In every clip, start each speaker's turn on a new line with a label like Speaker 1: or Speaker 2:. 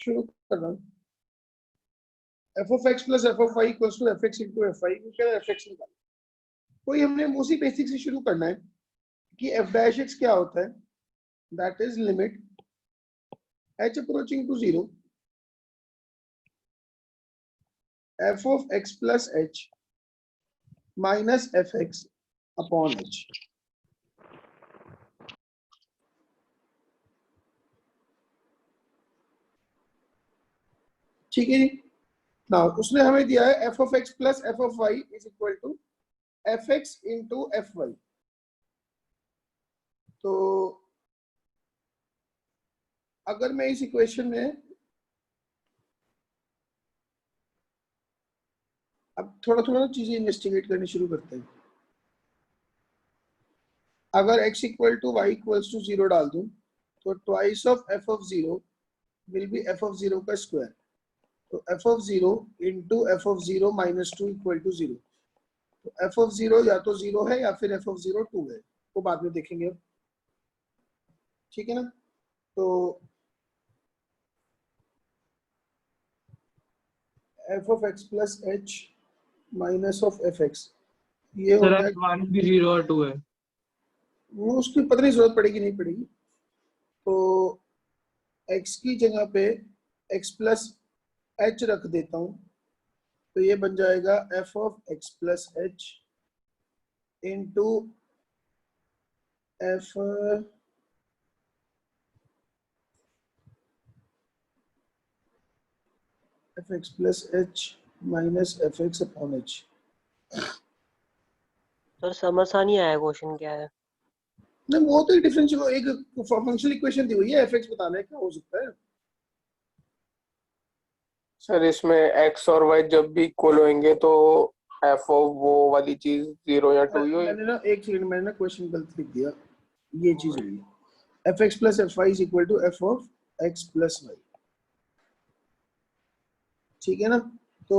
Speaker 1: शुरू कर रहा हूँ। F of x plus F of Y equals to F X into F Y, F X निकालना। कोई हमने उसी बेसिक से शुरू करना है कि एफ डैश एक्स क्या होता है, that is limit H approaching to 0 F of x plus H minus F X upon H. ठीक है जी। नाउ उसने हमें दिया है F of x plus F of Y is equal to F X into F Y. तो अगर मैं इस इक्वेशन में अब थोड़ा थोड़ा चीजें इन्वेस्टिगेट करनी शुरू करते हैं। अगर x equal to Y equals to 0 डाल दूं तो twice of F of 0 will be F of 0 का स्क्वायर। तो F of 0 into F of 0 minus 2 equal to 0। तो एफ ऑफ 0 या तो 0 है या फिर एफ ऑफ 0 2 है, वो बाद में देखेंगे अब। ठीक है ना। तो F of x plus H minus of F x, ये हो गया।
Speaker 2: वन भी 0 और 2 है,
Speaker 1: वो उसकी पता नहीं जरूरत पड़ेगी नहीं पड़ेगी। तो x की जगह पे x प्लस एच रख देता हूँ, तो ये बन जाएगा F of x plus H into F F X plus H minus F X upon H.
Speaker 3: Sir समझ सा नहीं आया क्वेश्चन क्या है।
Speaker 1: नहीं, वो तो डिफरेंशियल एक फंक्शनल इक्वेशन दी हुई है, एफ एक्स बताना है क्या हो सकता है।
Speaker 4: सर इसमें x और y जब भी इक्वल होंगे तो f ऑफ वो वाली चीज 0 या 2 ही होगी।
Speaker 1: मैंने ना एक सेकंड, मैंने ना क्वेश्चन गलत लिख दिया। ये चीज हुई है F X plus F Y is equal to F of x plus Y. ठीक है ना। तो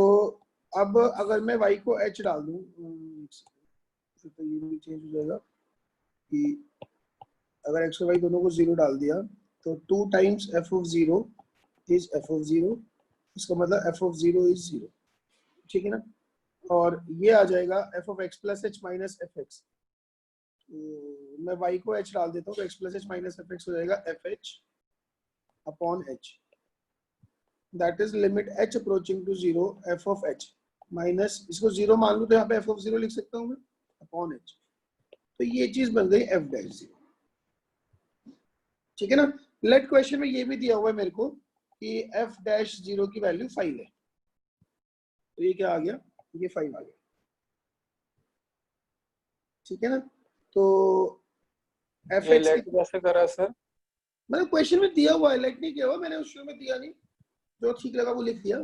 Speaker 1: अब अगर मैं y को h डाल दूं तो ये भी चेंज हो जाएगा कि अगर x और y दोनों को 0 डाल दिया तो 2 times f of 0 is f of 0, इसका मतलब f ऑफ 0 इज 0। ठीक है ना। और ये आ जाएगा f of x plus H minus F X. मैं y को h डाल देता हूँ तो x plus H minus F X हो जाएगा F H upon H, that is limit h approaching to 0 f of h minus, इसको 0 मान लूं तो यहाँ पे f ऑफ 0 लिख सकता हूँ मैं अपॉन h। तो ये चीज बन गई f डैश 0। ठीक है ना। लेट क्वेश्चन में ये भी दिया हुआ है मेरे को कि f डैश 0 की वैल्यू 5 है। तो ये क्या आ गया, ये 5 आ गया। ठीक है ना। तो एफ
Speaker 4: ये
Speaker 1: एक्स
Speaker 4: लेट कैसे करा सर?
Speaker 1: मतलब क्वेश्चन में दिया हुआ है, लेट नहीं किया हुआ मैंने, उस में दिया नहीं, जो ठीक लगा वो लिख दिया।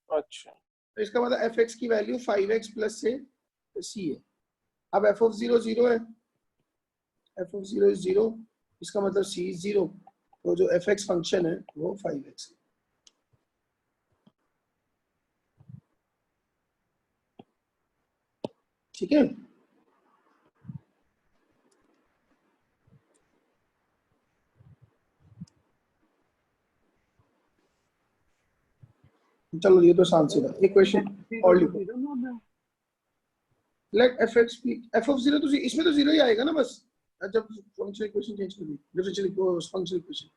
Speaker 4: अच्छा,
Speaker 1: तो इसका मतलब एफ एक्स की वैल्यू 5x प्लस से सी है। अब एफ ऑफ 0 0 है, एफ ऑफ 0 इज 0, इसका मतलब सी इज 0। तो जो एफ एक्स फंक्शन है वो 5x है। ठीक है। चलो ये तो आसान सीधा एक क्वेश्चन और लिखो। Let F X be F of 0, तो इसमें तो 0 ही आएगा ना बस, जब फंक्शन इक्वेशन चेंज कर दी differential function equation.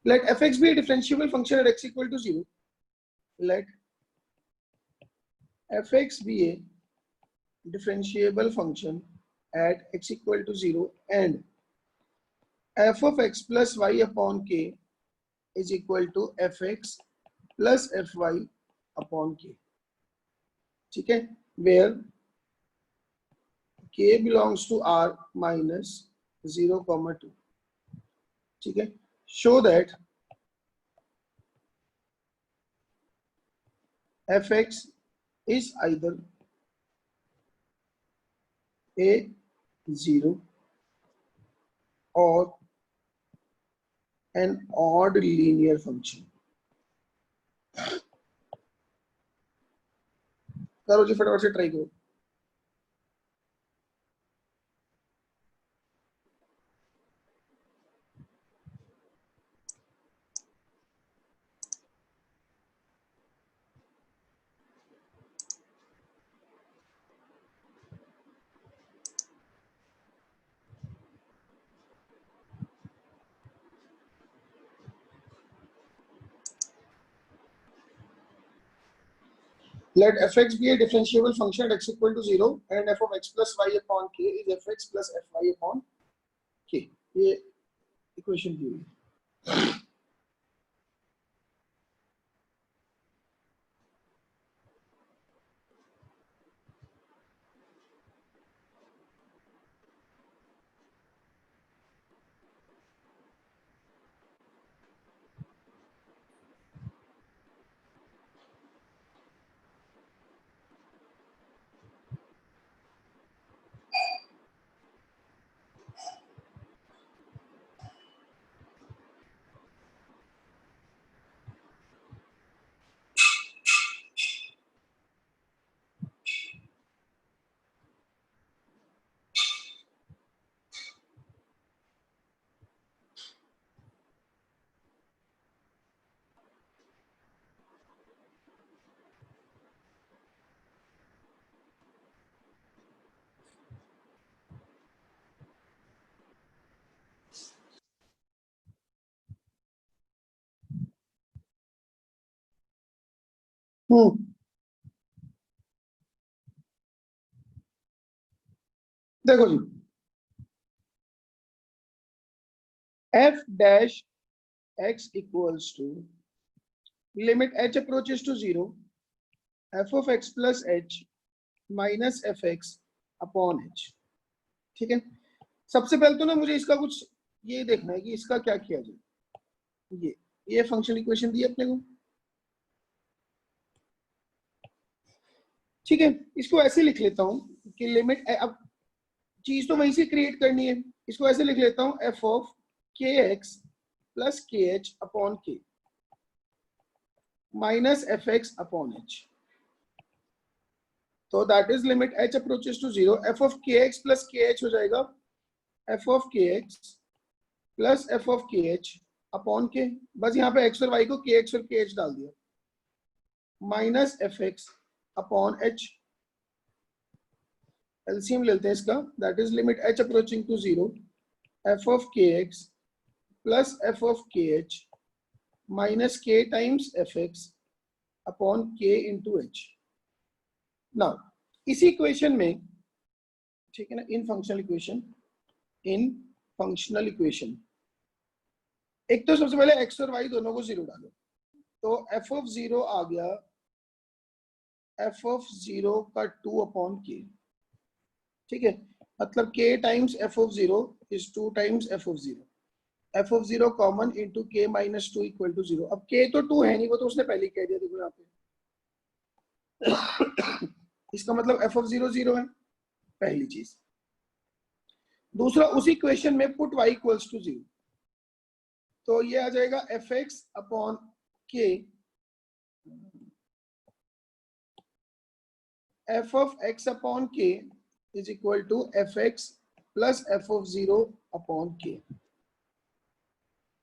Speaker 1: Let F X be a differentiable function at x equal to 0. Let f(x) be a differentiable function at x equal to 0 and f of x plus y upon k is equal to fx plus fy upon k. ठीक है, where k belongs to r minus 0, 2. ठीक है, show that fx is either a 0 or an odd linear function. करो जी फटाफट से try करो। Let fx be a differentiable function at x equal to 0 and f of x plus y upon k is fx plus fy upon k. ये equation दी हुई है. देखो जी, f dash x equals to limit h approaches to 0 f of x plus h minus fx upon h. ठीक है, सबसे पहले तो ना मुझे इसका कुछ ये देखना है कि इसका क्या किया जाए. ये फंक्शनल इक्वेशन दी है अपने को. ठीक है, इसको ऐसे लिख लेता हूं कि लिमिट, अब चीज तो वहीं से क्रिएट करनी है. इसको ऐसे लिख लेता हूं f of kx plus kh upon k minus fx upon h. तो that is limit h approaches to 0 f of kx plus kh हो जाएगा f of kx plus f of kh upon k. बस यहाँ पे x और y को kx और kh डाल दिया, minus fx upon h. LCM लेते हैं इसका, that is limit h approaching to 0 f of kx plus f of kh minus k times fx upon k into h. Now इसी equation में, ठीक है ना, इन फंक्शनल इक्वेशन एक तो सबसे पहले x और y दोनों को 0 डालो, तो f ऑफ 0 आ गया f ऑफ 0 का 2 अपॉन k. ठीक है, मतलब k times f of 0 is 2 times f of 0. f of 0 common into k minus 2 equal to 0. अब k तो 2 है नहीं, वो तो उसने पहले ही कह दिया. देखो यहाँ पे इसका मतलब f ऑफ 0 0 है, पहली चीज. दूसरा, उसी इक्वेशन में पुट y इक्वल्स टू 0, तो ये आ जाएगा fx upon k f of x upon k is equal to fx plus f of 0 upon k.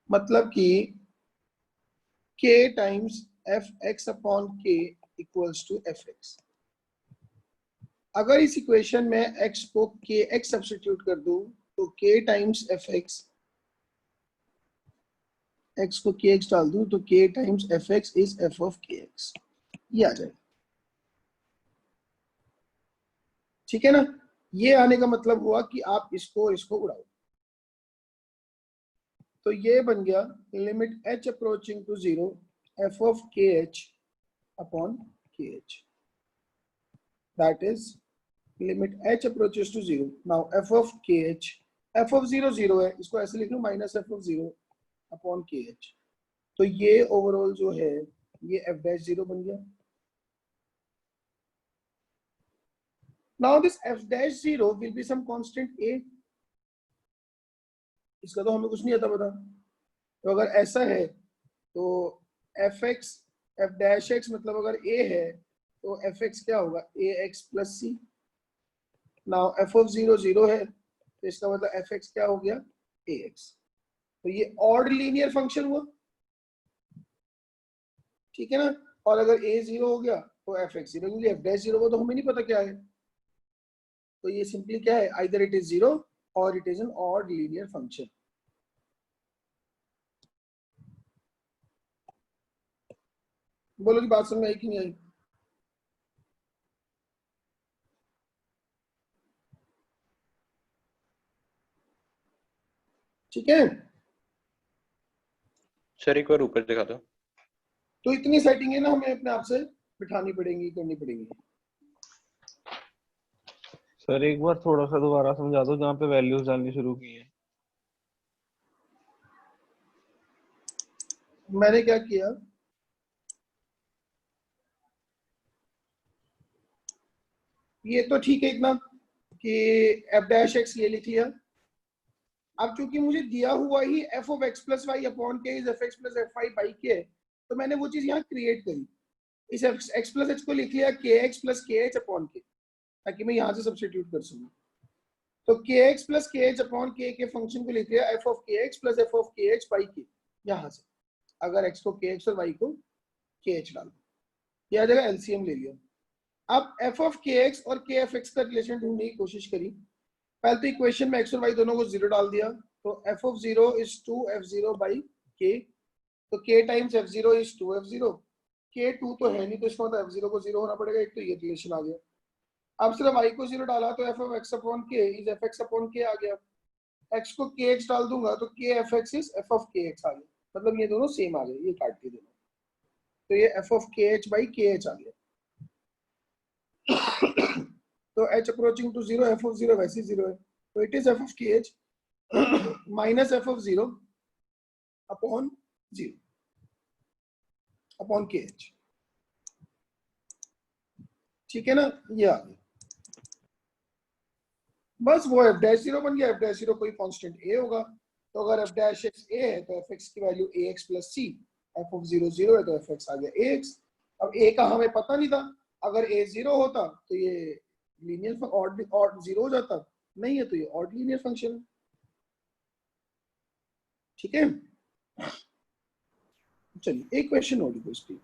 Speaker 1: मतलब कि k times fx upon k equals to fx. अगर इस इक्वेशन में x को kx सब्स्टिट्यूट कर दूं तो k टाइम्स fx, x को kx डाल दूं तो k times fx is f of kx. ये आ जाएगा. ठीक है ना, ये आने का मतलब हुआ कि आप इसको उड़ाओ. तो ये बन गया limit h approaching to 0 f of kh upon kh. That is limit h approaches to 0. Now f of kh, f of 0 0 है, इसको ऐसे लिख लो minus f of 0 upon kh. तो ये ओवरऑल जो है ये f डैश 0 बन गया. Now this f dash 0 will be some constant a. इसका तो हमें कुछ नहीं आता पता. तो अगर ऐसा है तो fx f डैश x मतलब अगर a है तो fx क्या होगा, ax plus c. Now f of 0 0 है, तो इसका मतलब fx क्या हो गया, ax. तो ये ऑड लीनियर फंक्शन हुआ. ठीक है ना, और अगर a 0 हो गया तो fx 0, क्योंकि f डैश 0 को तो हमें नहीं पता क्या है. तो ये सिंपली क्या है, आइदर इट इज 0 और it is an odd linear function. बोलो कि बात समझ में आई कि नहीं आई. ठीक है,
Speaker 2: सर एक बार ऊपर दिखा दो।
Speaker 1: तो इतनी सेटिंग है ना हमें अपने आप से बिठानी पड़ेंगी, करनी पड़ेंगी।
Speaker 5: सर एक बार थोड़ा सा दोबारा समझा दो जहाँ पे वैल्यूज डालनी शुरू की है।
Speaker 1: मैंने क्या किया, ये तो ठीक है इतना कि एफ डैश एक्स ये लिख लिया। अब चूंकि मुझे दिया हुआ ही F of x plus Y upon K is F X plus F Y by K, तो मैंने वो चीज यहाँ क्रिएट करी। इस एक्स प्लस एच को लिख लिया के एक्स प्लस के एच अपॉन के, ताकि मैं यहाँ से सब्स्टिट्यूट कर सकूँ। तो के एक्स प्लस के एच अपॉन के फंक्शन को लिख लिया एफ ऑफ के x plus F of K H by के, यहाँ से अगर एक्स को के एक्स और वाई को के एच डाल, यह जगह एलसीएम ले लिया। अब एफ ऑफ के एक्स और के एफ एक्स का रिलेशन ढूंढने की कोशिश करी। पहले तो इक्वेशन में एक्स और वाई दोनों को जीरो डाल दिया, तो F of zero is 2f0 by K, तो के टाइम्स f0 इज 2f0, के 2 तो है नहीं, तो इसका मतलब f0 को जीरो होना पड़ेगा, एक तो ये रिलेशन आ गया। अब सिर्फ y को जीरो डाला तो F of x upon K is F X upon के आ गया। x को के एक्स डाल दूंगा तो के F x is F of के एक्स आ गया, मतलब ये दोनों सेम आ गए, ये काट के दोनों, तो ये F of K H by K H आ गया। तो h approaching to zero, F of zero वैसे जीरो है, तो it is F of K H minus F of zero upon zero upon K H. ठीक है ना, ये आ गया। बस वो एफ डैश जीरो बन गया, एफ डैश जीरो कोई कांस्टेंट ए होगा, तो अगर एफ डैश एक्स ए है तो एफ एक्स की value A X plus C, F of zero zero है तो एफ एक्स आ गया ए एक्स। अब ए का हमें पता नहीं था, अगर ए जीरो होता तो ये लीनियर ऑड जीरो हो जाता, नहीं है तो ये ऑड लीनियर फंक्शन है। ठीक है, चलिए एक क्वेश्चन और लिखो इसकी।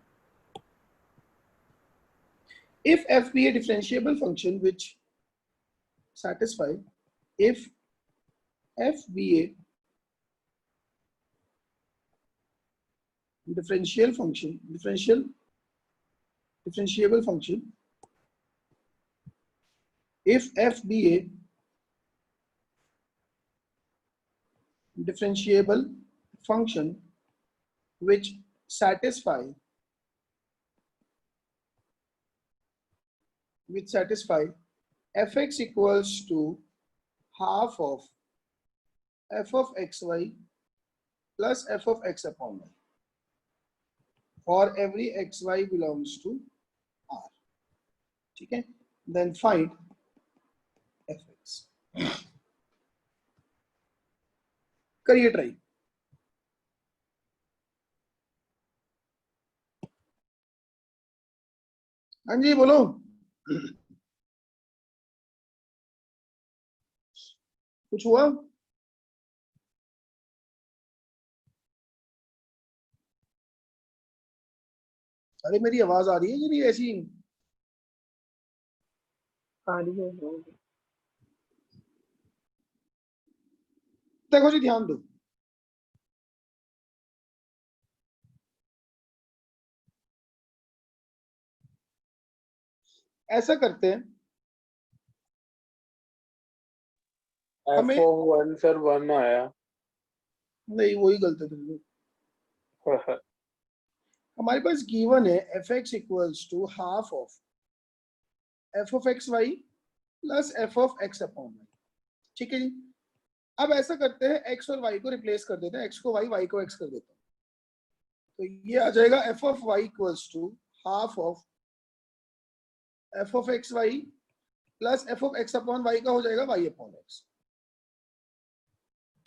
Speaker 1: If f be a differentiable function which satisfy, if f be a differentiable function, if f be a differentiable function which satisfy fx equals to half of f of xy plus f of x upon y for every xy belongs to R. ठीक है, then find fx. करिए try. हाँ जी बोलो। कुछ हुआ? अरे मेरी आवाज आ रही है कि नहीं ऐसी?
Speaker 3: आ रही है।
Speaker 1: देखो जी ध्यान दो, ऐसा करते हैं, हमें
Speaker 4: f(1) सर 1 आया।
Speaker 1: नहीं वही गलत है तुमने। हमारे पास गिवन है F X equals to half of F of X Y plus F of x upon Y. ठीक है जी, अब ऐसा करते हैं एक्स और वाई को रिप्लेस कर देते हैं, एक्स को वाई, वाई को एक्स कर देते हैं, तो ये आ जाएगा F of Y equals to half of F of X Y plus F of x upon Y का हो जाएगा वाई अपॉन एक्स।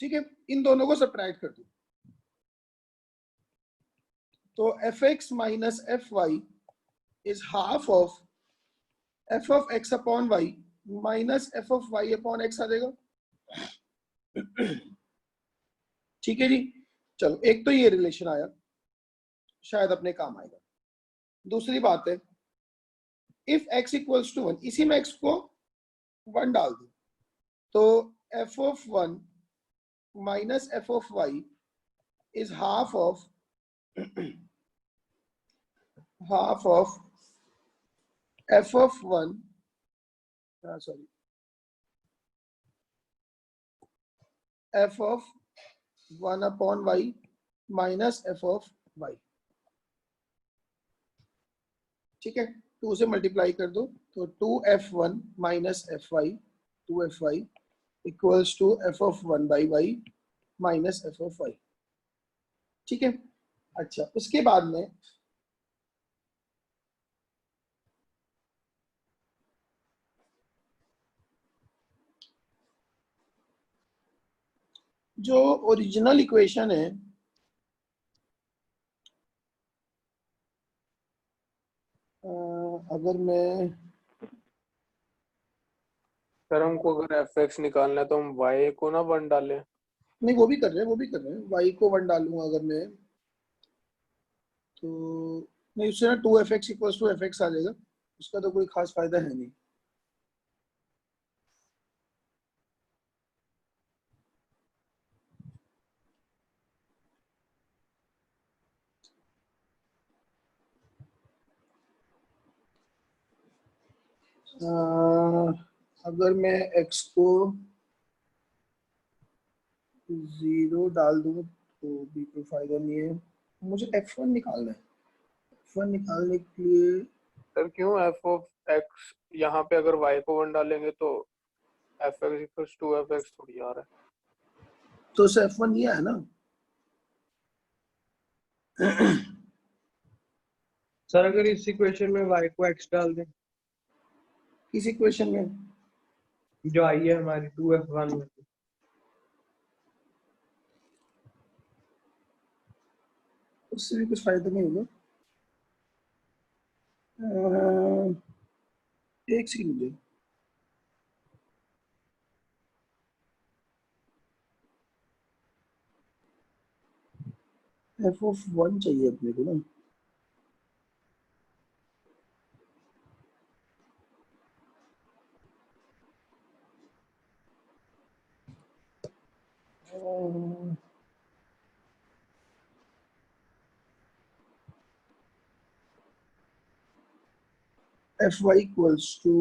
Speaker 1: ठीक है, इन दोनों को सब्ट्रैक्ट कर दो, तो F X minus F Y is half of F of x upon Y minus F of Y upon X आ जाएगा। ठीक है जी, चलो एक तो ये रिलेशन आया, शायद अपने काम आएगा। दूसरी बात है, इफ x इक्वल्स टू 1, इसी में x को 1 डाल दो, तो f of 1 minus f of y is half of f of 1 f of 1/y minus F of Y. ठीक है, 2 से मल्टीप्लाई कर दो तो 2f1 minus F Y 2f y equals to F of 1/y minus F of Y. ठीक है, अच्छा उसके बाद में जो ओरिजिनल इक्वेशन है अगर मैं
Speaker 4: सर हमको अगर एफ एक्स निकालना है तो हम वाई को ना 1 डालें।
Speaker 1: नहीं वो भी कर रहे हैं, वो भी कर रहे हैं, y को 1 डालूंगा अगर मैं तो नहीं, उससे ना 2f(x) इक्वल्स टू fx आ जाएगा, उसका तो कोई खास फायदा है नहीं। अगर मैं x को 0 डाल दूं तो भी कोई फायदा नहीं है। मुझे f1 निकालना है, f1 निकालने के लिए
Speaker 4: सर क्यों एफ ऑफ एक्स, यहाँ पे अगर वाई को 1 डालेंगे तो F X equals to F X थोड़ी आ रहा है।
Speaker 1: तो उसे f1 ये है ना।
Speaker 5: सर अगर इस इक्वेशन में y को x डाल दें,
Speaker 1: किस इक्वेशन में?
Speaker 5: जो आई है हमारी 2f1 में,
Speaker 1: उससे भी कुछ फायदा नहीं होगा। एक सेकंड मुझे एफ ऑफ 1 चाहिए अपने को ना। F Y equals to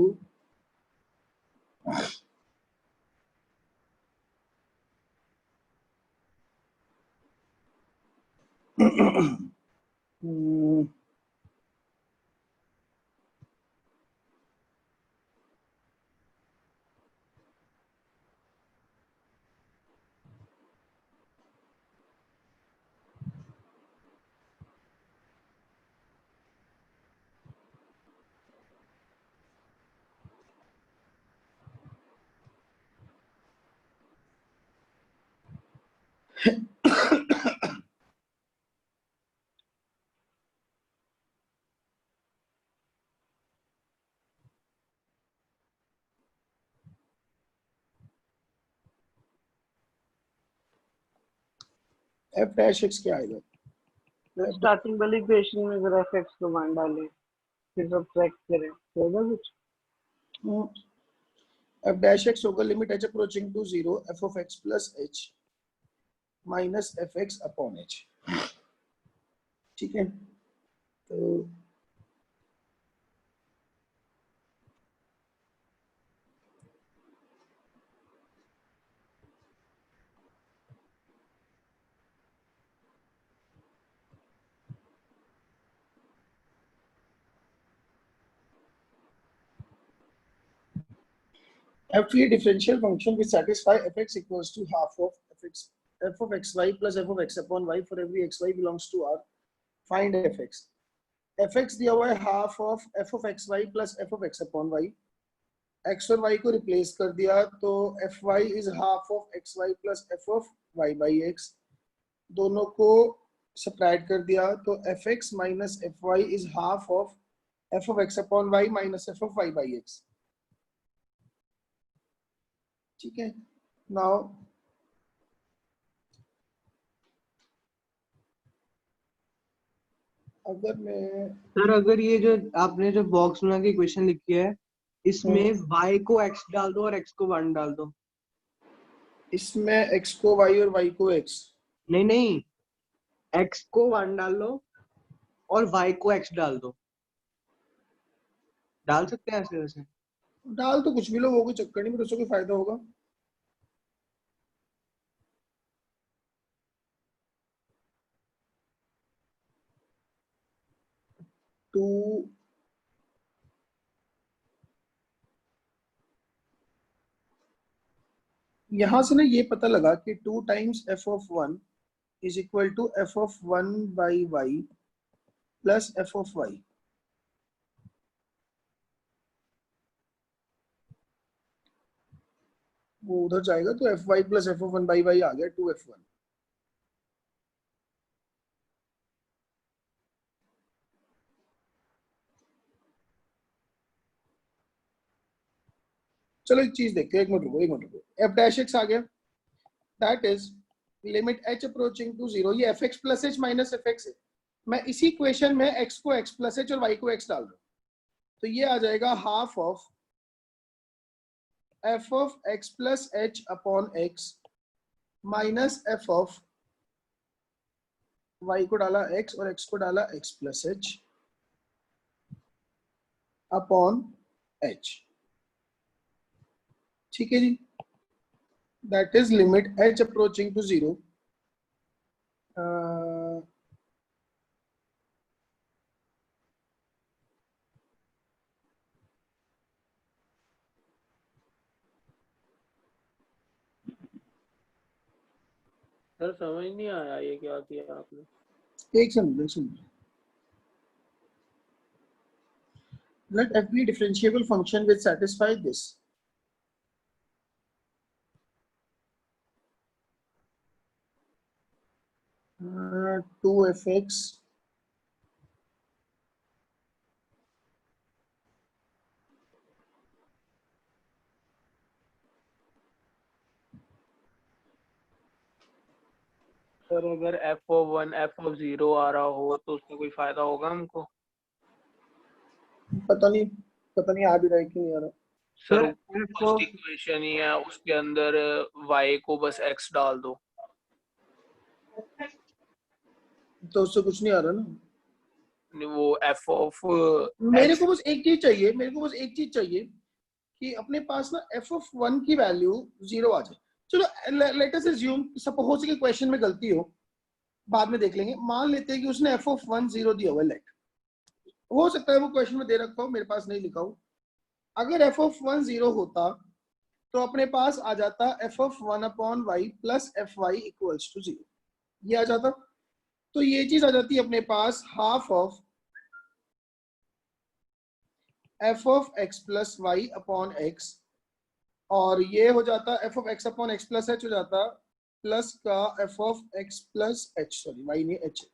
Speaker 1: F dash X क्या आएगा?
Speaker 2: स्टार्टिंग वाली इक्वेशन में अगर एफ(x) को 1 डालें फिर सब्ट्रैक्ट करें तो होगा कुछ।
Speaker 1: एफ डैश एक्स होगा limit H approaching to 0 F of x plus H minus F X upon H. ठीक है, तो f ये differential function which satisfy fx equals to half of fx f of xy plus f of x upon y for every xy belongs to R. Find fx. fx दिया हुआ है half of f of xy plus f of x upon y. x और y को replace कर दिया तो fy is half of xy plus f of y by x. दोनों को सब्ट्रैक्ट कर दिया तो fx minus fy is half of f of x upon y minus f of y by x. ठीक है, नाउ अगर मैं
Speaker 6: सर अगर ये जो आपने जो बॉक्स बना के इक्वेशन लिखी है इसमें y को x डाल दो और x को 1 डाल दो।
Speaker 1: इसमें x को y और y को x,
Speaker 6: नहीं नहीं, x को 1 डाल लो और y को x डाल दो। डाल सकते हैं ऐसे वैसे?
Speaker 1: डाल तो कुछ भी लो, वो कोई चक्कर नहीं, पर उससे कोई फायदा होगा? टू यहां से ना ये पता लगा कि 2 times F of 1 is equal to F of 1 by Y plus F of Y. वो उधर जाएगा तो F Y plus F of 1 by Y आ गया 2f1। चलो एक चीज देखते हैं, एक मिनट रुको। एफ डैश एक्स आ गया, that is limit H approaching to 0। ये F X plus H minus F X है। मैं इसी इक्वेशन में एक्स को एक्स प्लस एच और वाई को एक्स डाल रहा हूं, तो ये आ जाएगा half of F of x plus H upon X minus F of Y को डाला एक्स और एक्स को डाला X plus H upon H. ठीक है जी, that is limit H approaching to 0
Speaker 4: sir समझ नहीं आया ये क्या किया आपने।
Speaker 1: एक second. Let f be a differentiable function which satisfies this. Uh, 2fx
Speaker 4: sir अगर एफ ऑफ 1 एफ ऑफ 0 आ रहा हो तो उसमें कोई फायदा होगा हमको?
Speaker 1: पता नहीं आ भी रहा है कि नहीं आ रहा।
Speaker 4: सर
Speaker 6: Sir,
Speaker 4: फर्स्ट इक्वेशन ही है, उसके अंदर y को बस x डाल दो।
Speaker 1: तो उससे कुछ नहीं आ रहा ना।
Speaker 4: वो f ऑफ
Speaker 1: मेरे को बस एक चीज चाहिए कि अपने पास ना f ऑफ 1 की वैल्यू 0 आ जाए। चलो लेट अस अज्यूम, सपोज कि क्वेश्चन में गलती हो, बाद में देख लेंगे। मान लेते हैं कि उसने f ऑफ 1 0 दिया हुआ है, लेट हो सकता है वो क्वेश्चन में दे रखा हो, मेरे पास नहीं लिखा हो। अगर f ऑफ 1 0 होता तो अपने पास आ जाता f of 1 upon Y plus F Y equals to 0, ये आ जाता। तो ये चीज आ जाती है अपने पास half of F of x plus Y upon x, और ये हो जाता f of x upon x plus h हो जाता प्लस का f of x plus h, sorry y नहीं एच,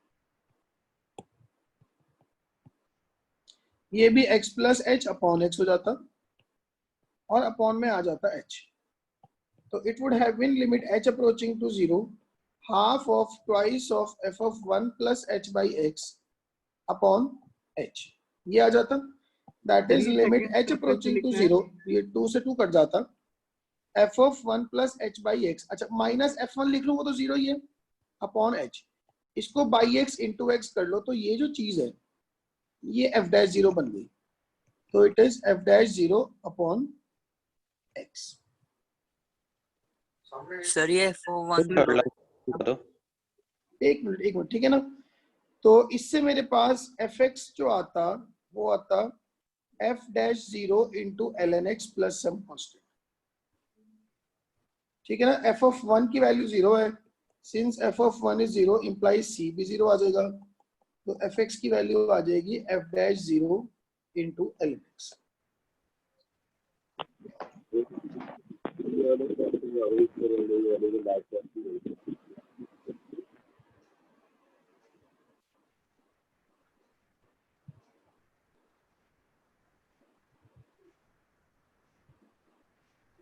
Speaker 1: ये भी x plus H upon x हो जाता और अपॉन में आ जाता h। तो it would have been limit h approaching to 0 half of twice of f of 1 plus h by x upon h, ये आ जाता। That is limit h approaching to 0, ये 2 से 2 कट जाता, f of 1 plus h by x। अच्छा minus f1 लिख लो, वो तो 0 ही है, अपॉन h। इसको बाई x इंटू x कर लो, तो ये जो चीज है ये f डैश 0 बन गई। तो it is f dash 0 upon x।
Speaker 3: Sir ये f1
Speaker 1: एक मिनट ठीक है ना। तो इससे मेरे पास fx जो आता वो आता f dash 0 into ln x plus some constant. ठीक है ना, f ऑफ 1 की वैल्यू 0 है, since f of 1 is 0 implies c भी 0 आ जाएगा। तो fx की वैल्यू आ जाएगी f dash 0 into ln x।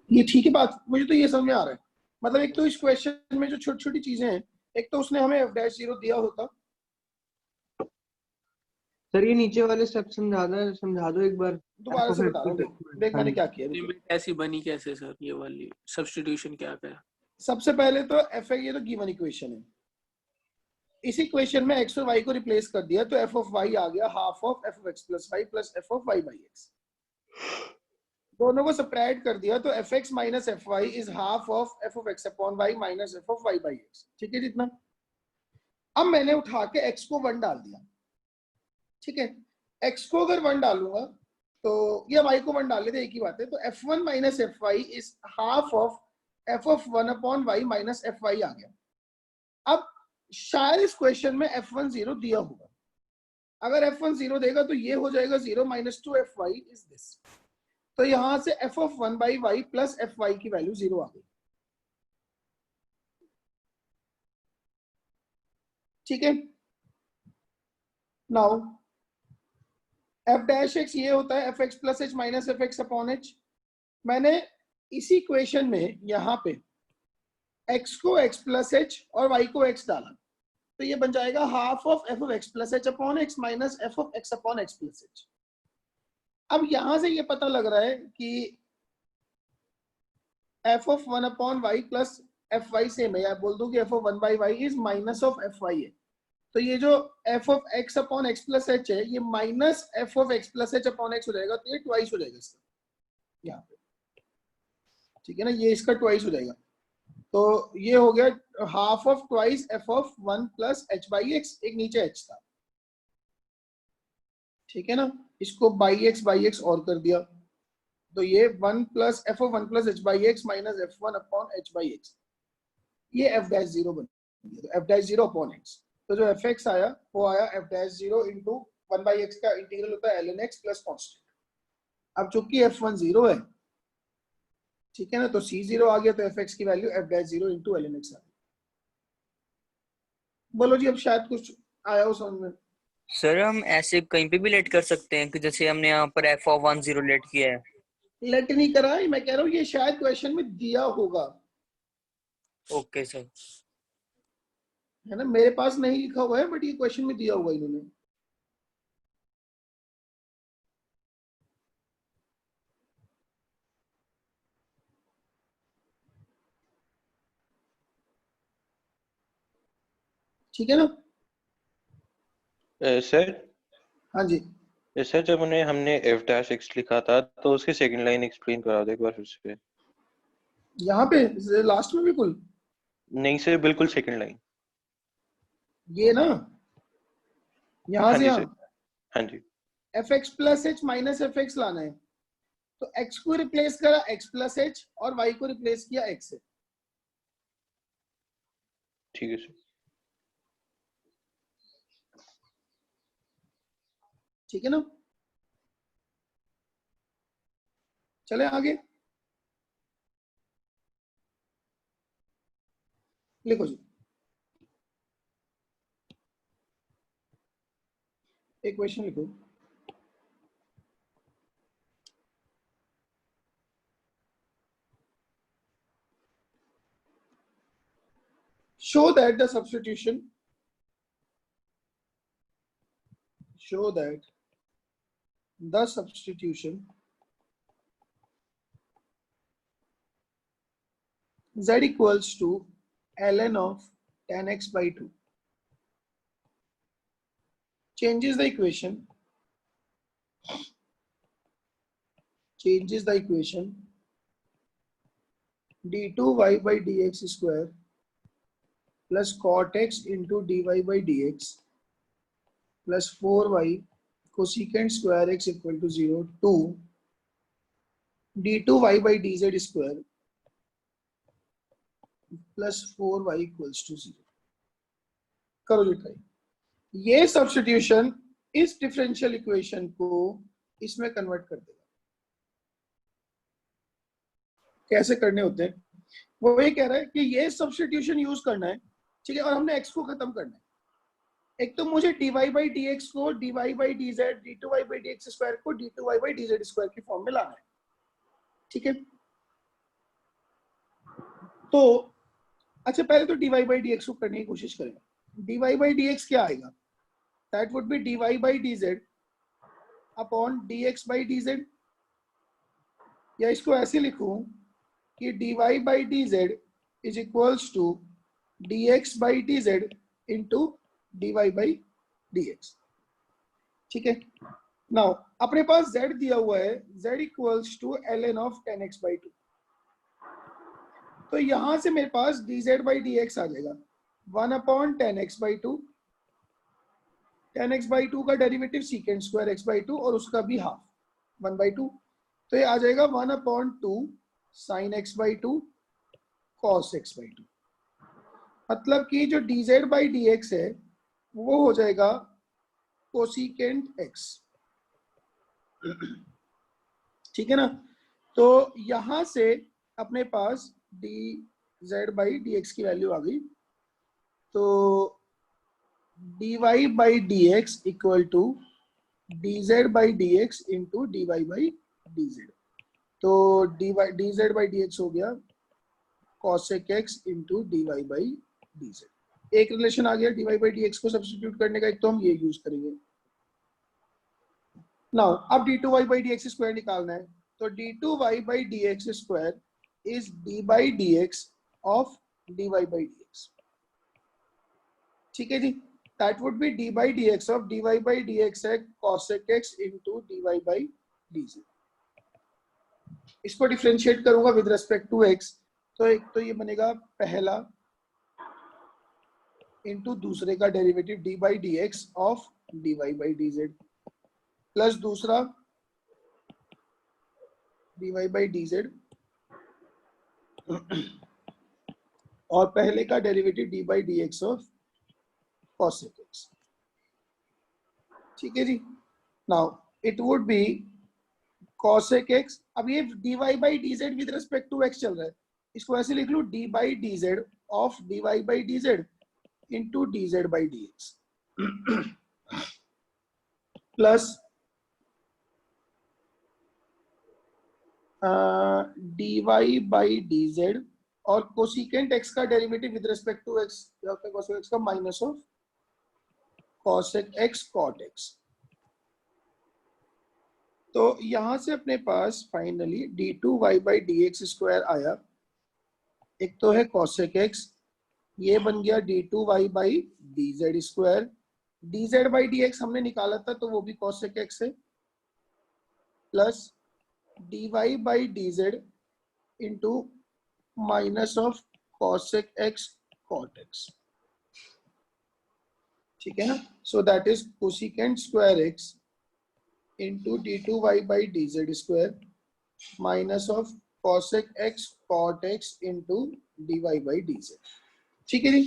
Speaker 1: ये ठीक है बात, मुझे तो ये समझ में आ रहा है। मतलब एक तो इस क्वेश्चन में जो छोटी छोटी चीजें हैं, एक तो उसने हमें f डैश 0 दिया होता।
Speaker 6: सर ये नीचे वाले स्टेप समझा दो एक बार
Speaker 1: दोबारा से बता रहा हूँ, देख मैंने क्या किया।
Speaker 4: लिमिट ऐसी बनी कैसे सर, ये वाली सब्स्टिट्यूशन क्या क्या?
Speaker 1: सबसे पहले तो f ये तो गिवन इक्वेशन है, इस इक्वेशन में x और y को रिप्लेस कर दिया, तो f ऑफ y आ गया half of f of x plus y plus f of y by x। दोनों को सब्ट्रैक्ट कर दिया, तो fx minus fy is half of f of x upon y minus f of y by x। ठीक है जितना। अब मैंने उठा के x को 1 डाल दिया, ठीक है। x को अगर 1 डालूंगा तो या y को 1 डाल लेते, एक ही बात है, तो f1 minus fy is half of f of 1 upon y minus fy आ गया। अब शायद इस क्वेश्चन में f1 0 दिया होगा, अगर f1 0 देगा तो ये हो जाएगा 0 माइनस 2 fy इज दिस, तो यहां से f of 1 by y plus fy की वैल्यू 0 आ गई। ठीक है, नाउ f डैश x ये होता है fx plus h minus fx upon h। मैंने इसी इक्वेशन में यहाँ पे x को x प्लस h और y को x डाला, तो ये बन जाएगा half of f of x plus h upon x minus f of x upon x plus h। अब यहां से ये पता लग रहा है कि f of 1 upon y plus fy same है, या बोल दूं कि f of 1 by y is minus of fy है, तो ये जो f of x upon x plus h है ये minus f of x plus h upon x हो जाएगा, तो ये ट्वाइस हो जाएगा इसका यहाँ पे। ठीक है ना, ये इसका ट्वाइस हो जाएगा, तो ये हो गया half of twice f of 1 plus h by x, एक नीचे h था। ठीक है ना, इसको बाई x और कर दिया, तो ये 1 plus f of 1 plus h by x minus f1 upon h by x, ये f डैश 0 बन गया, तो f डैश 0 अपॉन x, तो जो fx आया वो आया f dash 0 into 1 by x का इंटीग्रल होता है ln x प्लस कॉन्स्टेंट। अब चूंकि f1 0 है, ठीक है ना, तो c0 आ गया, तो fx की value f dash 0 into ln x आ गई। बोलो जी, अब शायद कुछ आया हो समझ में।
Speaker 3: सर हम ऐसे कहीं पे भी लेट कर सकते हैं कि जैसे हमने यहाँ पर f of 1 0 लेट किया है।
Speaker 1: लेट नहीं करा है, मैं कह रहा हूँ ये शायद क्वेश्चन में दिया होगा,
Speaker 3: ओके सर।
Speaker 1: है ना, मेरे पास नहीं लिखा हुआ है बट ये क्वेश्चन में दिया हुआ इन्होंने। ठीक है ना,
Speaker 7: सर
Speaker 1: हाँ जी,
Speaker 7: सर जब हमने f डैश x लिखा था तो उसकी सेकंड लाइन एक्सप्लेन करा दो एक बार फिर से।
Speaker 1: यहाँ पे लास्ट में बिल्कुल
Speaker 7: नहीं सर, बिल्कुल सेकंड लाइन।
Speaker 1: ये ना, यहाँ
Speaker 7: हाँ
Speaker 1: से
Speaker 7: जी
Speaker 1: यहाँ
Speaker 7: सर, हाँ जी।
Speaker 1: fx plus h minus fx लाना है, तो x को रिप्लेस करा x प्लस h और y को रिप्लेस किया x से।
Speaker 7: ठीक है सर।
Speaker 1: ठीक है ना, चले आगे, लिखो जी, एक क्वेश्चन लिखो। show that the substitution z equals to ln of tan x by 2 changes the equation d2y by dx square plus cot x into dy by dx plus 4y cosecant square x equal to 0 to d2y by dz square plus 4y equals to 0। करो जी try. ये substitution इस differential equation को इसमें convert कर देगा। कैसे करने होते हैं वो ये कह रहा है कि ये सब्स्टिट्यूशन यूज करना है, ठीक है, और हमने x को खत्म करना है। एक तो मुझे dy by dx को dy by dz, d2y by dx square को d2y by dz स्क्वायर की फॉर्म में लाना है, ठीक है। तो अच्छा, पहले तो dy by dx को करने की कोशिश करें। dy by dx क्या आएगा? That would be dy by dz upon dx by dz, या इसको ऐसे लिखूं कि dy by dz is equals to dx by dz into dy by dx, ठीक है। नाउ अपने पास z दिया हुआ है, z equals to ln of tan x by 2, तो यहां से मेरे पास dz by dx आ जाएगा 1 upon tan x by 2 tan x by 2 का derivative secant square x by 2 और उसका भी हाफ 1/2, तो ये आ जाएगा 1/2 sin x by 2 cos x by 2। मतलब कि जो dz by dx है वो हो जाएगा कोसिकेंट x, ठीक है ना। तो यहां से अपने पास dz by dx की वैल्यू आ गई, तो dy by dx equal to dz by dx into dy by dz। तो dz by dx हो गया cosec x into dy by dz। एक रिलेशन आ गया dy by dx को सब्स्टिट्यूट करने का, एक तो हम ये यूज करेंगे। नाउ अब d2y by dx स्क्वायर निकालना है, तो d2y by dx square is d by dx of dy by dx, ठीक है जी। That would be d by dx of dy by dx है cosec x into dy by dz। इसको differentiate करूंगा with respect to x, तो एक तो ये बनेगा पहला इंटू दूसरे का derivative d by dx of dy by dz plus दूसरा dy by dz और पहले का derivative d by dx of cosec x, ठीक है जी। Now it would be cosec x, अब ये dy by dz with respect to x चल रहा है, इसको ऐसे लिख लूं d by dz of dy by dz into dz by dx plus dy by dz और कोसिकेंट x का derivative with respect to x, cosec x का minus of cosec x cot x। तो यहां से अपने पास finally d2y by dx square आया, एक तो है cosec x, ये बन गया d2y by dz square, dz by dx हमने निकाला था तो वो भी cosec x है, plus dy by dz into minus of cosec x cot x, ठीक है ना। So that is cosecant square x into d2y by dz square minus of cosec x cot x into dy by dz, ठीक है जी।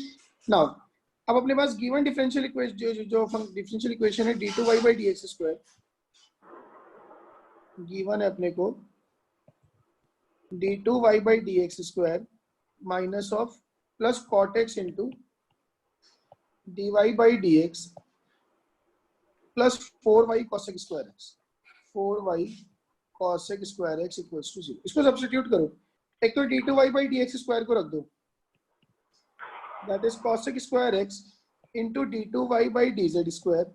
Speaker 1: Now अब अपने पास given differential equation जो differential equation है d2y by dx square given है अपने को d2y by dx square minus of plus cot x into dy by dx plus 4y cosec square x, 4y cosec square x equals to 0। इसको substitute करो, एक तो d2y by dx square को रख दो, that is cosec square x into d2y by dz square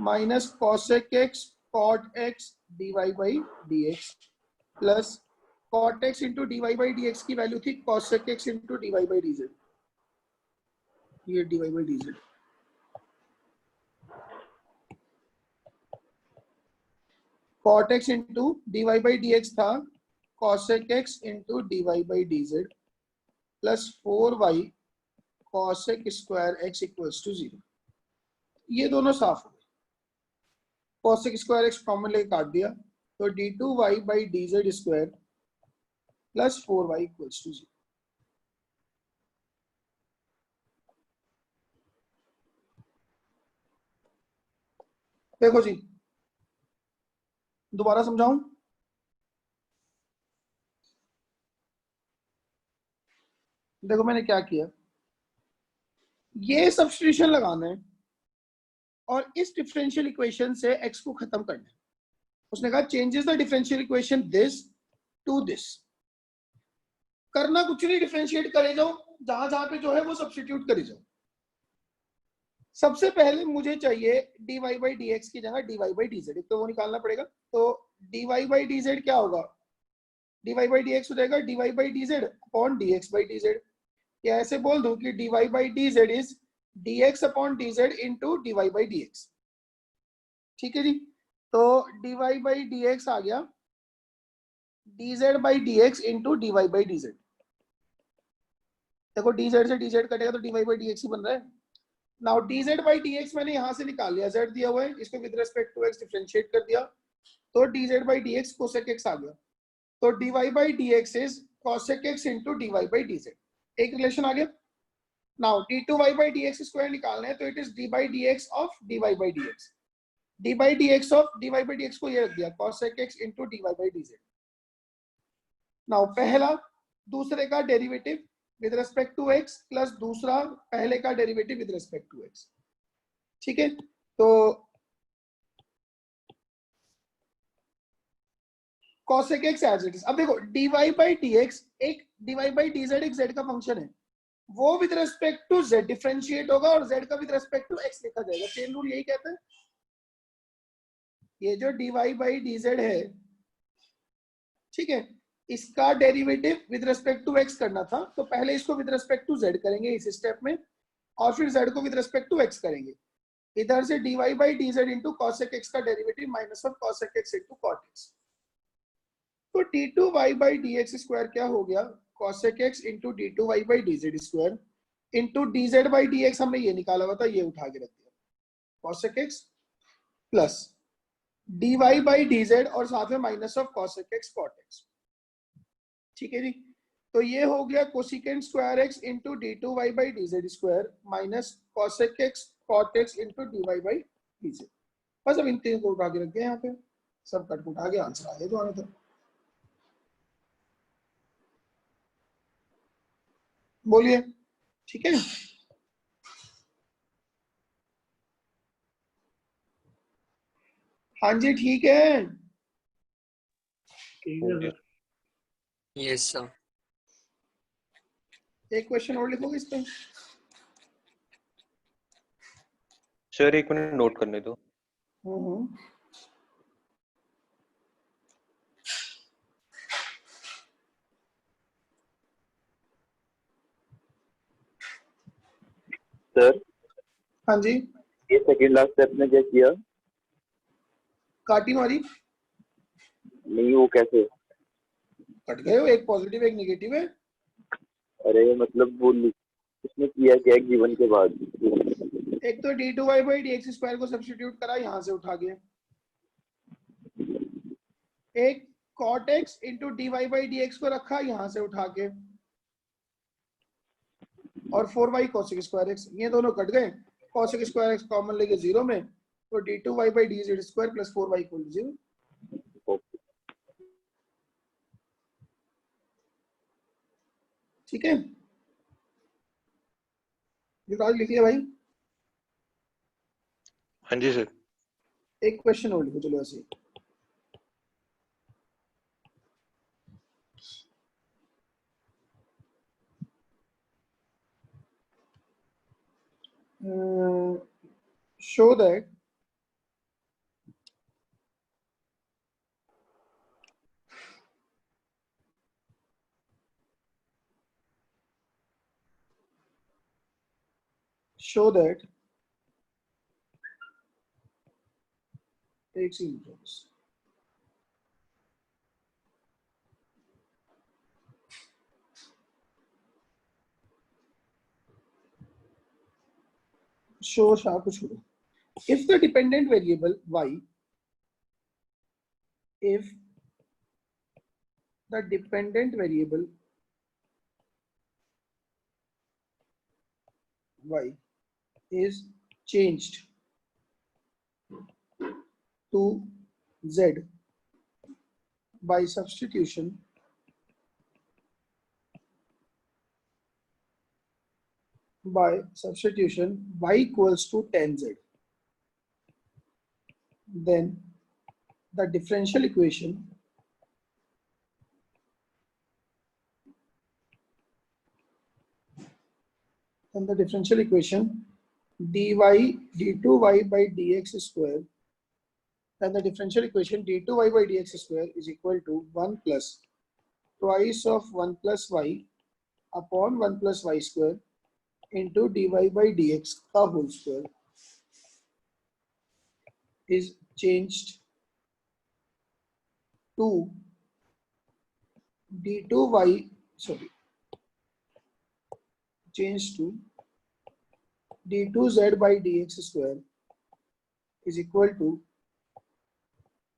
Speaker 1: minus cosec x cot x dy by dx plus cot x into dy by dx की value थी cosec x into dy by dz, ये dy by dz cot x into dy by dx था cosec x into dy by dz plus 4y cosec square x equals to 0। ये दोनों साफ हो गए, cosec square x common लेके काट दिया, तो d2y by dz square plus 4y equals to 0। देखो जी दोबारा समझाऊं, देखो मैंने क्या किया, ये सब्स्टिट्यूशन लगाना है और इस डिफरेंशियल इक्वेशन से x को खत्म करना है। उसने कहा changes the differential equation this to this, करना कुछ नहीं, डिफरेंशिएट करे जाओ, जहां जहां पे जो है वो सब्स्टिट्यूट करे जाओ। सबसे पहले मुझे चाहिए dy by dx की जगह dy by dz, एक तो वो निकालना पड़ेगा, तो dy by dz क्या होगा, dy by dx हो जाएगा dy by dz upon dx by dz, या ऐसे बोल दूं कि dy by dz is dx upon dz into dy by dx, ठीक है जी। तो dy by dx आ गया dz by dx into dy by dz, देखो dz से dz कटेगा तो dy by dx ही बन रहा है, नाउ dz by dx मैंने यहां से निकाल लिया, z दिया हुआ है, इसको with respect to x differentiate कर दिया, तो dz by dx cosec x आ गया, तो dy by dx is cosec x into dy by dz, एक रिलेशन आ गया। Now d2y by dx square निकालना है, तो it is d by dx of dy by dx, d by dx of dy by dx को ये रख दिया cosec x into dy by dz। Now पहला दूसरे का derivative with respect to x plus दूसरा पहले का derivative with respect to x, ठीक है। तो cosec x as it is। अब देखो dy by dx एक dy by dz एक z का फंक्शन है, वो with respect to z differentiate होगा और z का विद रिस्पेक्ट टू x लिखा जाएगा, चेन रूल यही कहता है। ये जो dy by dz है, ठीक है, इसका derivative with respect to x करना था, तो पहले इसको विद रिस्पेक्ट टू z करेंगे इस स्टेप में, और फिर z को विद रिस्पेक्ट टू x करेंगे। इधर से dy by dz into cosec x का derivative minus of cosec x into cot x, तो d2y by dx स्क्वायर क्या हो गया, cosec x into d2y by dz square into dz by dx हमने ये निकाला हुआ था, ये उठा के रख दिया, cosec x plus dy by dz और साथ में minus of cosec x cot x, ठीक है जी। तो ये हो गया cosecant square x into d2y by dz square minus cosec x cot x into dy by dz। बस अब इन तीनों को उठा के रख दिया, यहाँ पे सब कट उठा के आंसर आ गया जो आना था। बोलिए, ठीक है। हाँ जी ठीक है,
Speaker 2: ठीक है सर।
Speaker 3: Yes sir.
Speaker 1: एक क्वेश्चन और लिखोगे इस पे।
Speaker 7: सर एक मिनट नोट करने दो।
Speaker 8: सर
Speaker 1: हाँ जी,
Speaker 8: ये सेकंड लास्ट स्टेप में क्या किया?
Speaker 1: काटी मारी,
Speaker 8: नहीं वो कैसे?
Speaker 1: कट गए हो, एक पॉजिटिव एक नेगेटिव है।
Speaker 8: अरे मतलब वो उसने किया क्या गिवन के बाद?
Speaker 1: एक तो d2y by dx स्क्वायर को सब्स्टिट्यूट करा यहाँ से उठा के, एक cot x into dy by dx को रखा यहाँ से उठा के, और 4y cosec स्क्वायर x, ये दोनों कट गए, cosec स्क्वायर x कॉमन लेके 0 में, तो d2y by dz square plus 4y equal to 0, ठीक है। युवराज लिख लिया भाई।
Speaker 7: हाँ जी सर।
Speaker 1: एक क्वेश्चन और लिखो, चलो ऐसे show that एक सेकंड, show कुछ हो, if the dependent variable y, if the dependent variable y is changed to z by substitution y equals to tan z, then the differential equation dy d2y by dx square, then the differential equation d2y by dx square is equal to 1 plus twice of 1 plus y upon 1 plus y square into dy by dx का whole square is changed to changed to d2z by dx square is equal to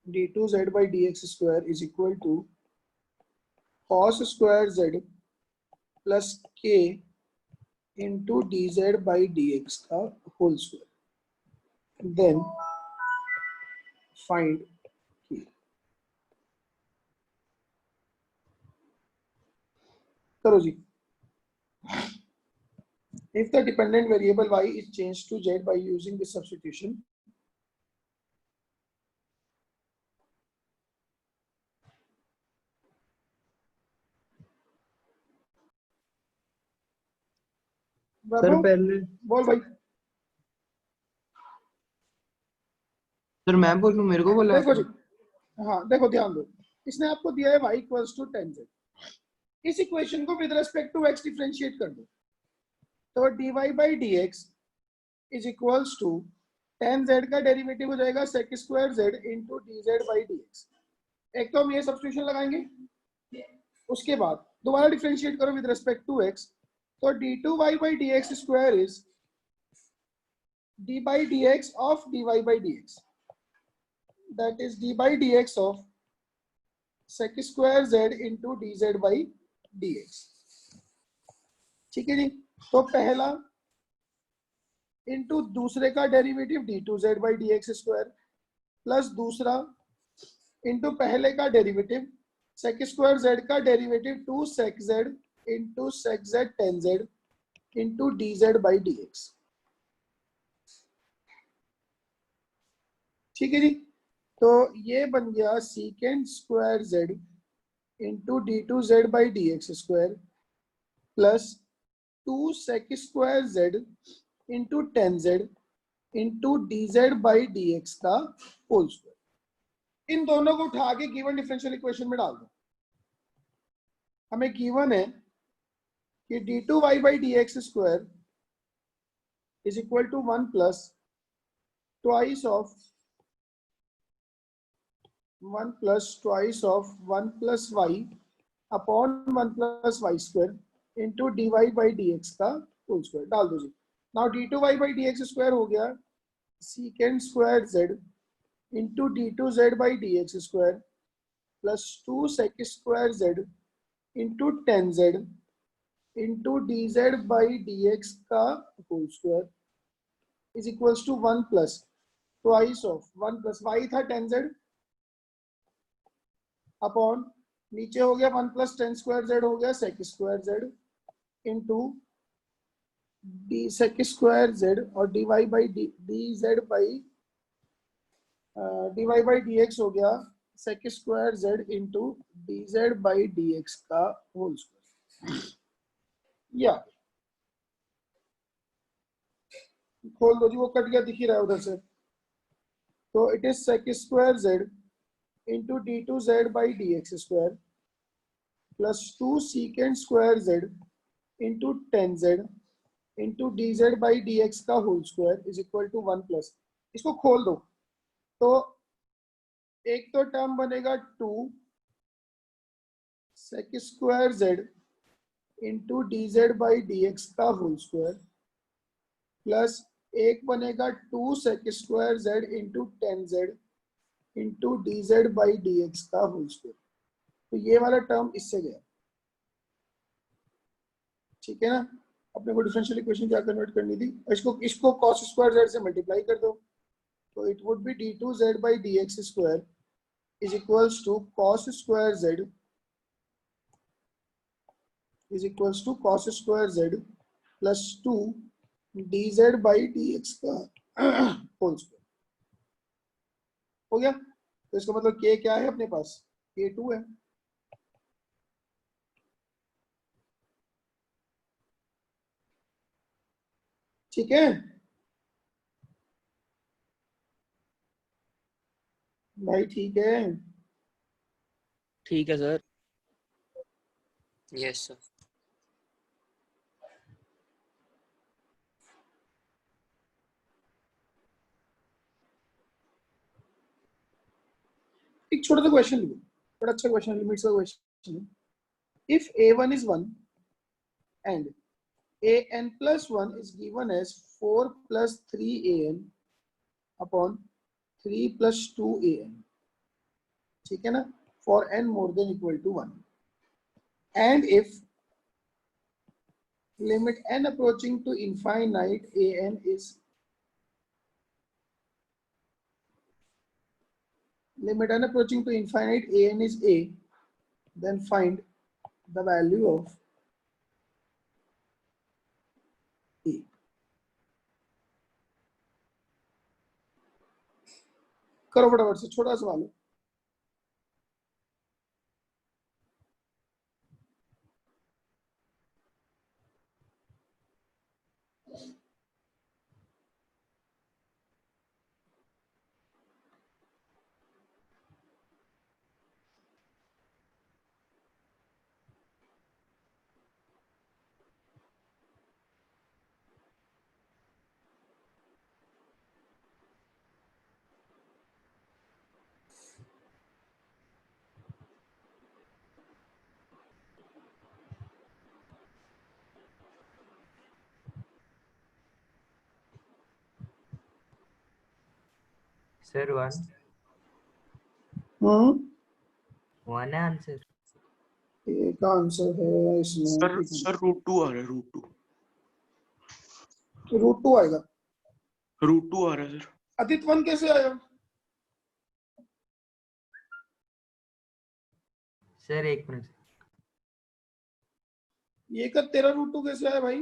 Speaker 1: d2z by dx square is equal to cos square z plus k into dz by dx का whole square. Then find k. करो जी. If the dependent variable y is changed to z by using this substitution,
Speaker 6: sir
Speaker 1: Vaibhav,
Speaker 6: पहले
Speaker 1: बोल भाई.
Speaker 6: Sir मैं बोलूं, मेरे को बोला
Speaker 1: देखो जी, हाँ देखो ध्यान दो, इसने आपको दिया है y इक्वल्स टू 10z. इस इक्वेशन को with respect to x differentiate कर दो, तो dy by dx is equals to 10z का डेरिवेटिव हो जाएगा sec square z into dz by dx. एक तो हम ये सब्स्टिट्यूशन लगाएंगे, उसके बाद दोबारा डिफरेंशिएट करो विद रेस्पेक्ट टू x, तो d2y by dx square is d by dx of dy by dx, that is d by dx of sec square z into dz by dx. ठीक है जी. तो पहला इंटू दूसरे का derivative d2z by dx square plus दूसरा into पहले का derivative sec square z का derivative 2 sec z into sec z tan z into dz by dx. ठीक है जी. तो ये बन गया secant square z into d2z by dx square plus 2 sec square z into tan z into dz by dx का whole square. इन दोनों को उठा के गिवन डिफरेंशियल इक्वेशन में डाल दो. हमें गिवन है कि d2y by dx square is equal to 1 plus twice of 1 plus twice of 1 plus y upon 1 plus y square into dy by dx का होल स्क्वायर डाल दो जी. Now d2y by dx square हो गया secant square z into d2z by dx square plus 2 sec square z into tan z into dz by dx का whole square is equals to 1 plus twice of 1 plus y था tan z upon नीचे हो गया 1 plus ten square z हो गया sec square z into d sec square z और d y by d z by d x हो गया sec square z into d z by d x का whole square. या खोल दो जी, वो कट गया, दिख ही रहा है उधर से. तो it is sec square Z into d2z by dx square plus 2 secant square z into tan z into dz by dx का whole square is equal to 1 plus. इसको खोल दो तो एक तो टर्म बनेगा 2 sec square z into dz by dx का whole square plus एक बनेगा 2 sec square z into tan z into dz by dx का होल स्क्वायर. तो ये वाला टर्म इससे गया. ठीक है ना. अपने को डिफरेंशियल इक्वेशन क्या कन्वर्ट करनी थी, इसको cos स्क्वायर z से मल्टीप्लाई कर दो, तो it would be d2z by dx square is equals to cos square z is equals to cos square z plus 2 dz by dx का होल स्क्वायर. हो गया. तो इसका मतलब k क्या है अपने पास, k2 है. ठीक है भाई. ठीक है.
Speaker 3: ठीक है सर. Yes sir.
Speaker 1: एक छोटा सा क्वेश्चन लिखो, बड़ा अच्छा क्वेश्चन, लिमिट्स का क्वेश्चन है. If a1 is 1 and an plus 1 is given as 4 plus 3an upon 3 plus 2an, ठीक है ना, for n more than equal to 1, and if limit n approaching to infinite an is limit n approaching to infinite an is a, then find the value of a. करो फटाफट से, छोटा सवाल है।
Speaker 9: Sir one one है answer.
Speaker 1: ए का answer है इसमें,
Speaker 10: सर रूट 2 आ रहा है,
Speaker 1: रूट 2 आएगा।
Speaker 10: रूट 2 आ रहा है सर।
Speaker 1: अदित 1 कैसे आया?
Speaker 9: सर एक मिनट,
Speaker 1: ये कर, तेरा रूट 2 कैसे आया भाई?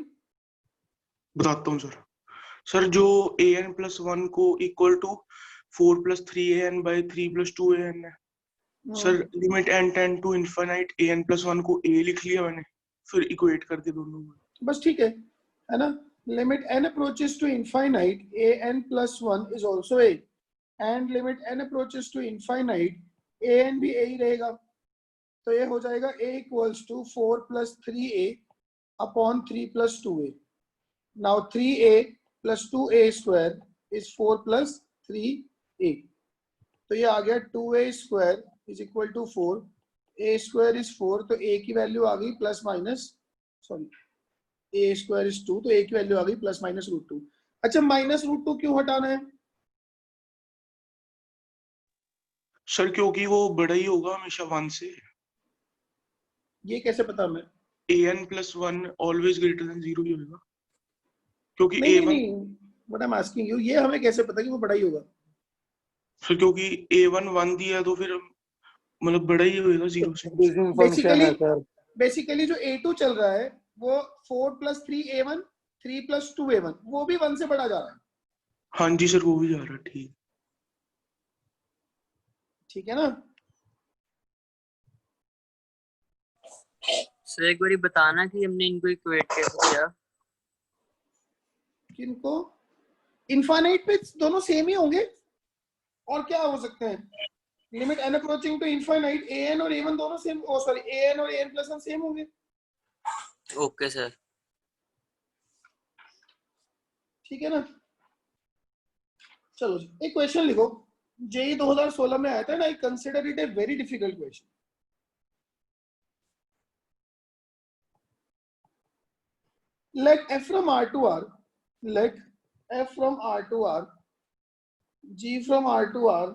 Speaker 10: बताता हूँ सर। सर जो an प्लस 1 को equal to 4 plus 3an by 3 plus 2an है sir, limit n tend to infinite an plus 1 को a लिख लिया मैंने, फिर इक्वेट कर दिया दोनों में।
Speaker 1: बस ठीक है ना। Limit n approaches to infinite an plus 1 is also a, and limit n approaches to infinite an भी a ही रहेगा। तो ये हो जाएगा a equals to 4 plus 3a upon 3 plus 2a। Now 3a plus 2a square is 4 plus 3a, तो ये आ गया 2a square is equal to 4, a square is 4, तो a की वैल्यू आ गई plus minus, sorry a square is 2, तो a की वैल्यू आ गई प्लस माइनस रूट 2। अच्छा, माइनस रूट 2 क्यों हटाना है?
Speaker 10: सर क्योंकि वो बड़ा ही होगा हमेशा 1 से।
Speaker 1: ये कैसे पता हमें?
Speaker 10: an plus 1 always greater than 0 ही होगा, क्योंकि
Speaker 1: नहीं
Speaker 10: a1
Speaker 1: नहीं, what I am asking you, ये हमें कैसे पता कि वो बड़ा ही होगा?
Speaker 10: सर क्योंकि a1 1 दिया है तो फिर मतलब बड़ा ही होगा 0 से।
Speaker 5: डिवीजन फंक्शन है सर।
Speaker 1: बेसिकली जो a2 चल रहा है वो 4 प्लस 3a1 3 प्लस 2a1, वो भी 1 से बढ़ा जा रहा है।
Speaker 10: हाँ जी सर, वो भी जा रहा है। ठीक,
Speaker 1: ठीक है ना।
Speaker 3: सर एक बारी बताना कि हमने इनको इक्वेट कैसे किया।
Speaker 1: किनको? इनफाइनाइट पे दोनों सेम ही होंगे, और क्या हो सकते हैं? Limit n approaching to infinite an और a1 दोनों सेम, ओ सॉरी an और an प्लस 1 सेम होंगे।
Speaker 3: Okay sir.
Speaker 1: ठीक है ना। चलो जी, एक क्वेश्चन लिखो, जेई 2016 में आया था ना, I consider it a very difficult question. Let f from R to R, let f from R to R, g from R to R,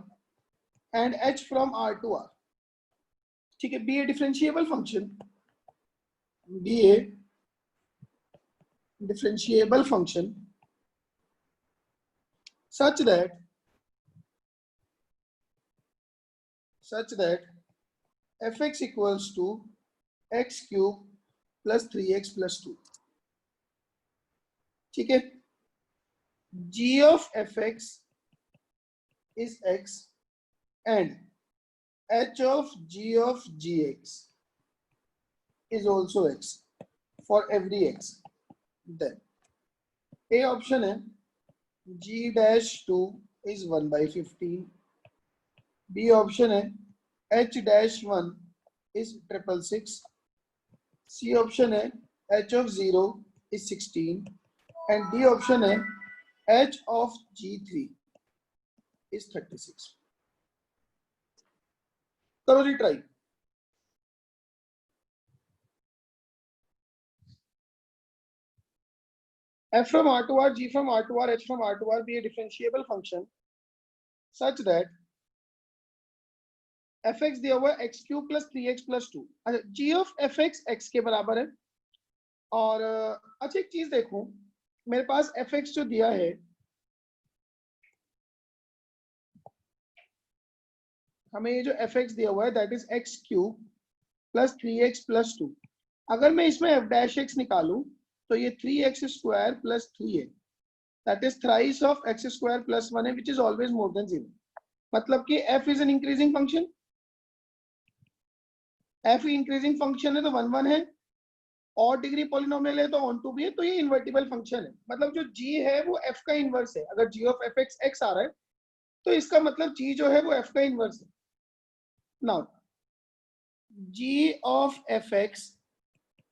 Speaker 1: and h from R to R, ठीक है, be a differentiable function, be a differentiable function such that fx equals to x cube plus 3x plus 2, ठीक है। g of fx is x and h of g of gx is also x for every x, then a option है g dash 2 is 1 by 15, b option है h dash 1 is 666, c option है h of 0 is 16, and D option है h of g3 is 36। करो जी try. f from R to R, g from R to R, h from R to R be a differentiable function such that fx दिया हुआ है x cube plus 3x plus 2। अच्छा, g of fx x के बराबर है। और अच्छा एक चीज देखो, मेरे पास fx जो दिया है, हमें ये जो fx दिया हुआ है that is x cube plus 3x plus 2। अगर मैं इसमें f डैश x निकालूं तो ये 3x स्क्वायर प्लस 3 है, that is thrice of x square plus 1 है, which is always more than 0। मतलब कि f is an increasing function, f increasing function है तो 1 1 है, और डिग्री पॉलिनोमियल है तो ऑन टू भी है, तो ये इन्वर्टिबल फंक्शन है। मतलब जो g है वो f का इनवर्स है। अगर g ऑफ fx x आ रहा है तो इसका मतलब g जो है वो f का इनवर्स है। Now g of fx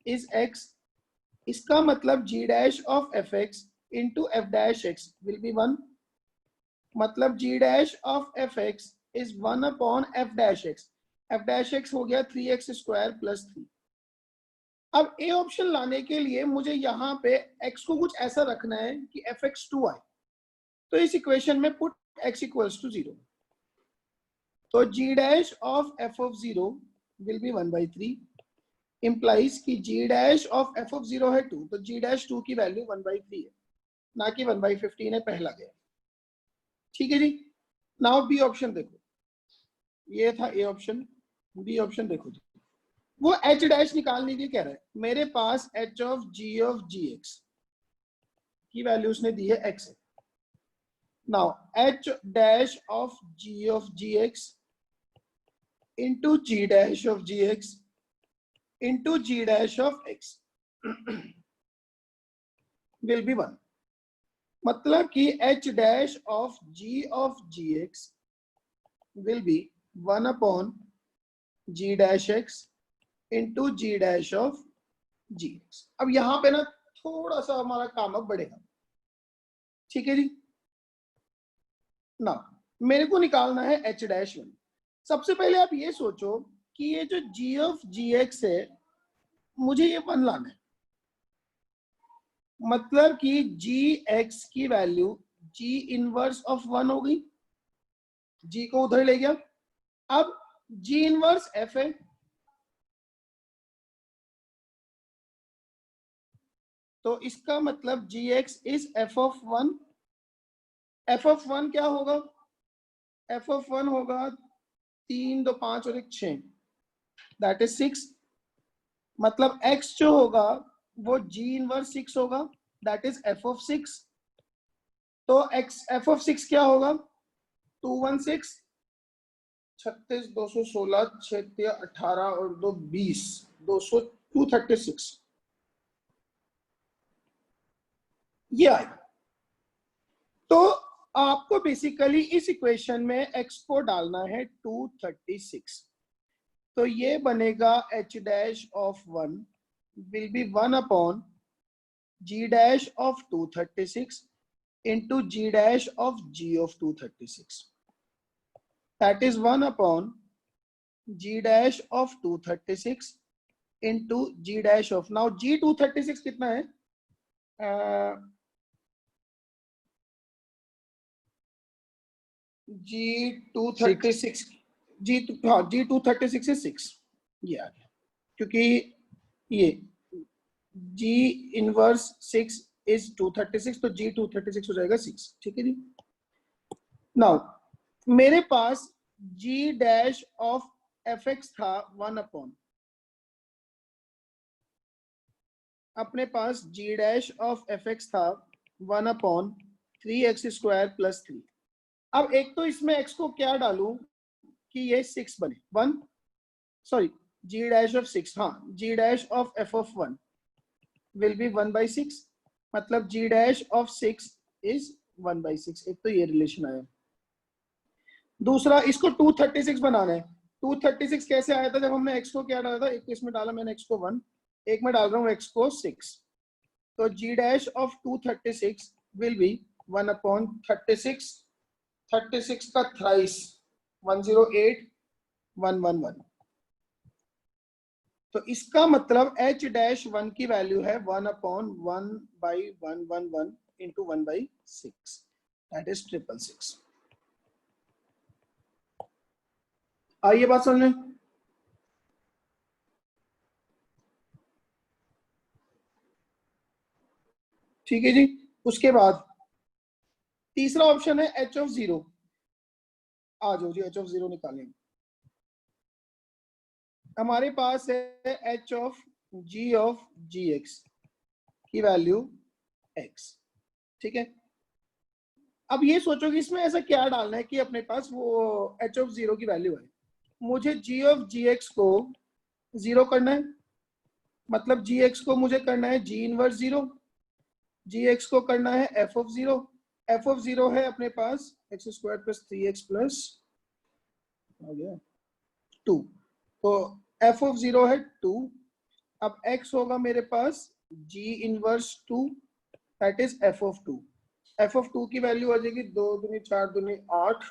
Speaker 1: is x, इसका मतलब g dash of fx into f dash x will be 1। मतलब g dash of fx is 1 upon f dash x। f dash x हो गया 3x स्क्वायर प्लस 3। अब A option लाने के लिए मुझे यहाँ पे x को कुछ ऐसा रखना है कि fx 2 आए, तो इस इक्वेशन में पुट x इक्वल्स टू 0। तो g dash of f of 0 will B 1/3 implies कि g dash of f of 0 है 2, तो g डैश 2 की वैल्यू 1/3 है, ना कि 1/15 है पहला गया। ठीक है जी। नाउ बी ऑप्शन देखो, ये था ए ऑप्शन। बी ऑप्शन देखो जी, वो h डैश निकालने की कह रहा है। मेरे पास h ऑफ gx की वैल्यू उसने दी है x है। Now h dash of gx into g dash of gx into g dash of x will be 1। मतलब कि h dash of g of gx will be 1 upon g dash x into g dash of gx। अब यहां पे ना थोड़ा सा हमारा काम अब बढ़ेगा। ठीक है जी। ना मेरे को निकालना है h dash 1। सबसे पहले आप ये सोचो कि ये जो g ऑफ gx है मुझे ये 1 लाना है। मतलब कि gx की वैल्यू g इनवर्स ऑफ 1 हो गई, g को उधर ले गया। अब g इनवर्स f है, तो इसका मतलब gx is f of 1। f of 1 क्या होगा? f ऑफ 1 होगा 3 2 5 और 1 6, दैट इज 6। मतलब x जो होगा वो g इनवर्स 6 होगा, दैट इज f ऑफ 6। तो x f ऑफ 6 क्या होगा? 216 36 216 6 18 और 2 20 236 ये आएगा। तो आपको बेसिकली इस इक्वेशन में x को डालना है 236। तो ये बनेगा h dash of 1 will be 1 upon g dash of 236 into g dash of g of 236, that is 1 upon g dash of 236 into g dash of, now g 236 कितना है? g 236 g 236 is 6, ये आ गया क्योंकि ये g इनवर्स 6 is 236, तो g 236 हो जाएगा 6। ठीक है जी। नाउ मेरे पास g डैश ऑफ fx था 1 अपॉन, अपने पास g डैश ऑफ fx था 1 अपॉन 3x स्क्वायर प्लस 3। अब एक तो इसमें x को क्या डालूं कि ये 6 बने, 1 सॉरी g डैश ऑफ 6, हाँ g dash of f of 1 will be 1/6, मतलब g डैश ऑफ 6 इज 1/6। एक तो ये रिलेशन आया। दूसरा इसको 236 बनाना है। 236 कैसे आया था? जब हमने x को क्या डाला था, एक इसमें डाला मैंने x को 1, एक में डाल रहा हूँ x को 6। तो g dash of 236 will be 1 upon 36, 36 का थ्राइस 108 111। तो इसका मतलब h डैश 1 की वैल्यू है 1/1/111 इंटू 1/6, दैट इज 666। आइए बात समझ लें। ठीक है जी। उसके बाद तीसरा ऑप्शन है h ऑफ 0। आ जाओ जी, h ऑफ 0 निकालें। हमारे पास है h ऑफ gx की वैल्यू x। ठीक है, अब ये सोचो कि इसमें ऐसा क्या डालना है कि अपने पास वो h ऑफ 0 की वैल्यू है। मुझे g ऑफ gx को 0 करना है, मतलब gx को मुझे करना है g इनवर्स 0, gx को करना है f ऑफ 0। f ऑफ 0 है अपने पास x square plus 3x plus 2, तो f ऑफ 0 है 2। अब x होगा मेरे पास g inverse 2, that is f of 2। f of 2 की वैल्यू आ जाएगी 2 दूनी 4 दूनी 8,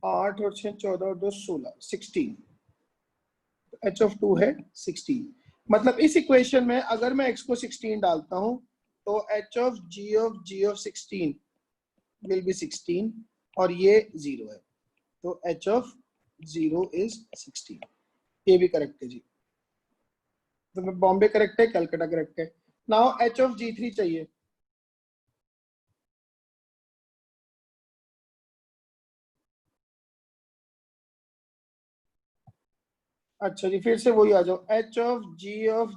Speaker 1: 8 और 6 14 और 2 16, 16। h ऑफ 2 है 16। मतलब इस इक्वेशन में अगर मैं x को 16 डालता हूं तो h of g of 16 will be 16 और ये 0 है, तो h ऑफ 0 इज 16। ये भी करेक्ट है जी। तो बॉम्बे करेक्ट है, कलकत्ता करेक्ट है। नाउ h ऑफ g3 चाहिए। अच्छा जी, फिर से वही आ जाओ, h ऑफ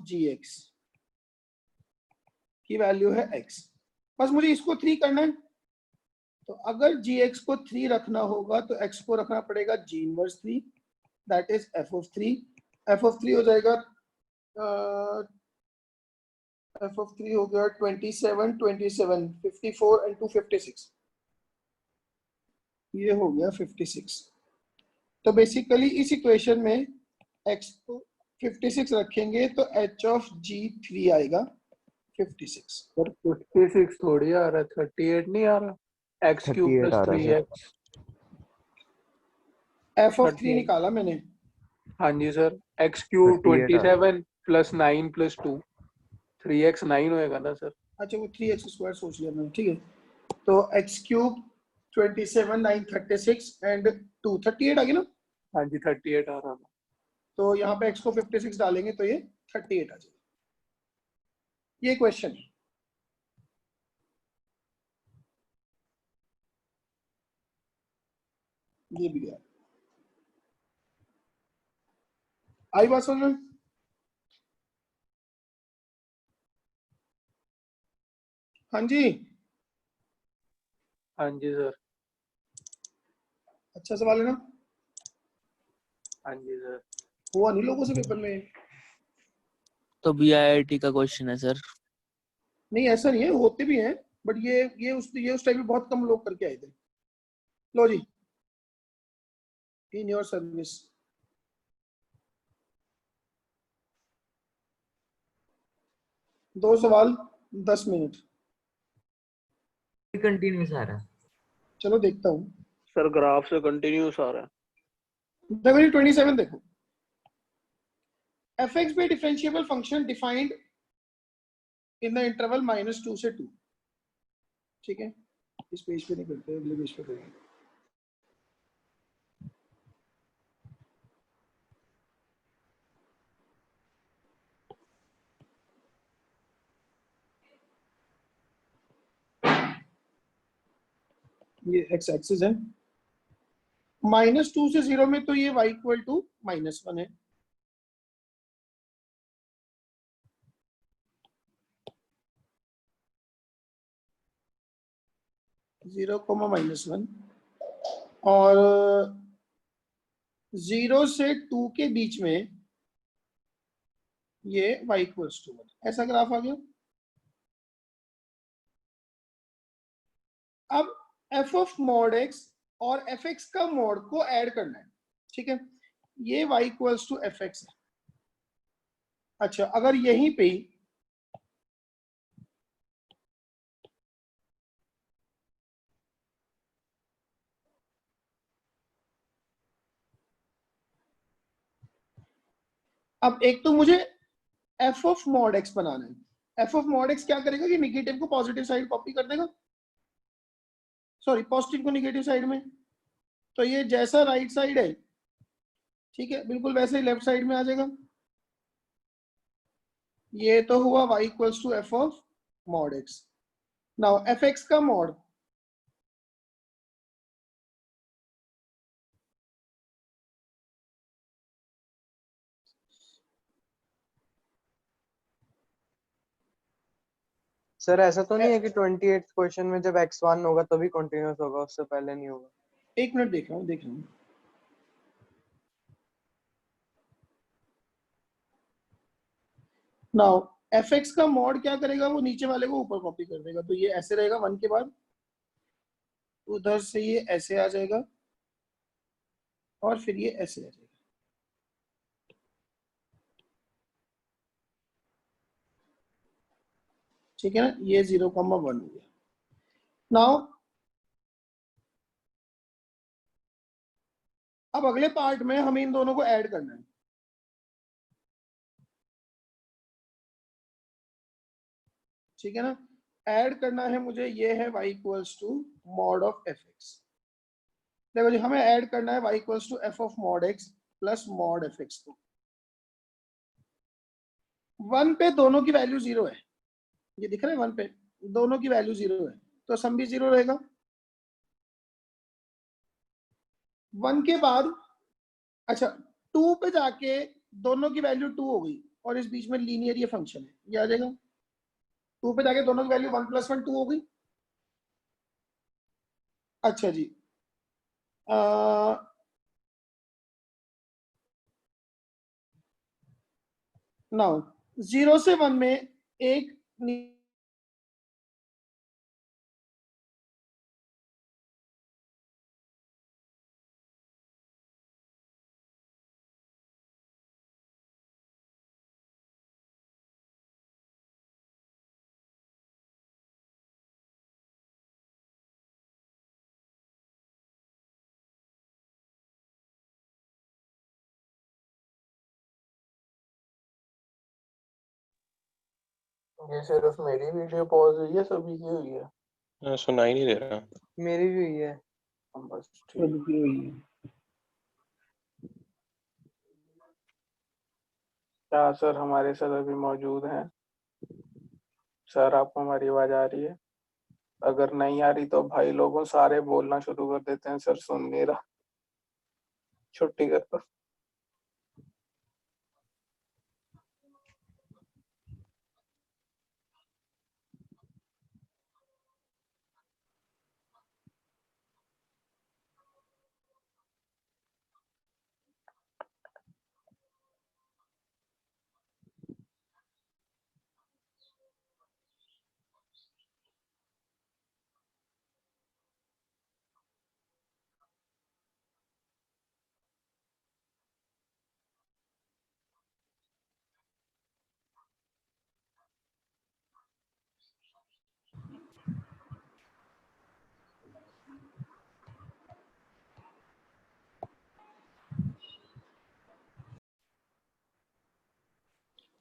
Speaker 1: gx की वैल्यू है x। बस मुझे इसको 3 करना है, तो अगर gx को 3 रखना होगा तो x को रखना पड़ेगा g inverse 3, that is f of 3। f of 3 हो जाएगा f ऑफ 3 हो गया 27 27 54 एंड 2 56, ये हो गया 56। तो बेसिकली इस इक्वेशन में x को 56 रखेंगे तो h ऑफ g3 आएगा 56।
Speaker 4: सर 56 थोड़ी आ रहा है, 38 नहीं आ रहा, x क्यूब
Speaker 11: 38
Speaker 4: प्लस
Speaker 11: आ रहा है
Speaker 4: 3x।
Speaker 1: f ऑफ 3 निकाला मैंने।
Speaker 4: हाँ जी सर, x क्यूब
Speaker 11: 38 आ रहा है।
Speaker 4: 27 प्लस 9 प्लस 2, 3x 9 होएगा ना सर।
Speaker 1: अच्छा वो 3x स्क्वायर सोच लिया मैंने, ठीक है। तो x क्यूब 27 9 36 एंड 2 38 आ गया ना।
Speaker 4: हाँ जी 38 आ रहा था।
Speaker 1: तो यहाँ पे x को 56 डालेंगे तो ये 38 आ जाएगा। ये क्वेश्चन है। ये भी गया। आई बात समझ में? हाँ जी,
Speaker 4: हाँ जी सर।
Speaker 1: अच्छा सवाल है ना।
Speaker 4: हाँ जी सर।
Speaker 1: हुआ नहीं लोगों से पेपर में।
Speaker 3: तो BIIT का क्वेश्चन है सर।
Speaker 1: नहीं ऐसा नहीं है, होते भी हैं, बट ये उस टाइम में बहुत कम लोग करके आए थे। लो जी, इन योर सर्विस। दो सवाल 10 मिनट।
Speaker 9: कंटिन्यूस आ रहा है।
Speaker 1: चलो देखता हूँ।
Speaker 4: सर ग्राफ से कंटिन्यूस आ रहा है।
Speaker 1: देखो ये 27 देखो, fx by differentiable function defined in the interval -2 से 2। ठीक है, इस पेज पे नहीं करते, अगले पेज पे करेंगे। ये x एक्सिस है, -2 से 0 में तो ये y इक्वल टू -1 है। (0, -1) और 0 से 2 के बीच में ये y इक्वल्स टू 1, ऐसा ग्राफ आ गया। अब f ऑफ मॉड x और fx का मॉड को ऐड करना है। ठीक है, ये y इक्वल्स टू fx है। अच्छा, अगर यहीं पे अब एक तो मुझे एफ ऑफ मॉड एक्स बनाना है। एफ ऑफ मॉड एक्स क्या करेगा कि निगेटिव को पॉजिटिव साइड कॉपी कर देगा, सॉरी पॉजिटिव को निगेटिव साइड में। तो ये जैसा राइट साइड है, ठीक है, बिल्कुल वैसे ही लेफ्ट साइड में आ जाएगा। ये तो हुआ y equals to F of mod x. Now F x का मॉड,
Speaker 6: सर ऐसा तो नहीं है कि 28th क्वेश्चन में जब x1 होगा तभी कंटिन्यूअस होगा, उससे पहले नहीं होगा?
Speaker 1: एक मिनट देख रहा हूँ। नाउ एफ एक्स का मॉड क्या करेगा, वो नीचे वाले को ऊपर कॉपी कर देगा। तो ये ऐसे रहेगा 1 के बाद, उधर से ये ऐसे आ जाएगा और फिर ये ऐसे आ जाएगा। ठीक है ना, ये 0,1 हो गया। नाउ अब अगले पार्ट में हमें इन दोनों को ऐड करना है। ठीक है ना, ऐड करना है मुझे, ये है y equals to mod of F x. देखो जी, हमें ऐड करना है y equals to F of mod x plus mod F x को। 1 पे दोनों की वैल्यू 0 है, ये दिख रहा है 1 पे दोनों की वैल्यू 0 है, तो सम भी 0 रहेगा। 1 के बाद अच्छा 2 पे जाके दोनों की वैल्यू 2 हो गई और इस बीच में लीनियर ये फंक्शन है, ये आ जाएगा। 2 पे जाके दोनों की वैल्यू 1 + 1 2 हो गई। अच्छा जी, नाउ 0 से 1 में एक
Speaker 4: ये सिर्फ मेरी वीडियो पॉज हुई है, सभी की हुई है?
Speaker 7: सुनाई नहीं दे रहा।
Speaker 6: मेरी भी हुई है।
Speaker 4: बस ठीक। क्या सर हमारे साथ अभी मौजूद हैं? सर आपको हमारी आवाज आ रही है? अगर नहीं आ रही तो भाई लोगों सारे बोलना शुरू कर देते हैं, सर सुन नहीं रहा, छुट्टी कर दो।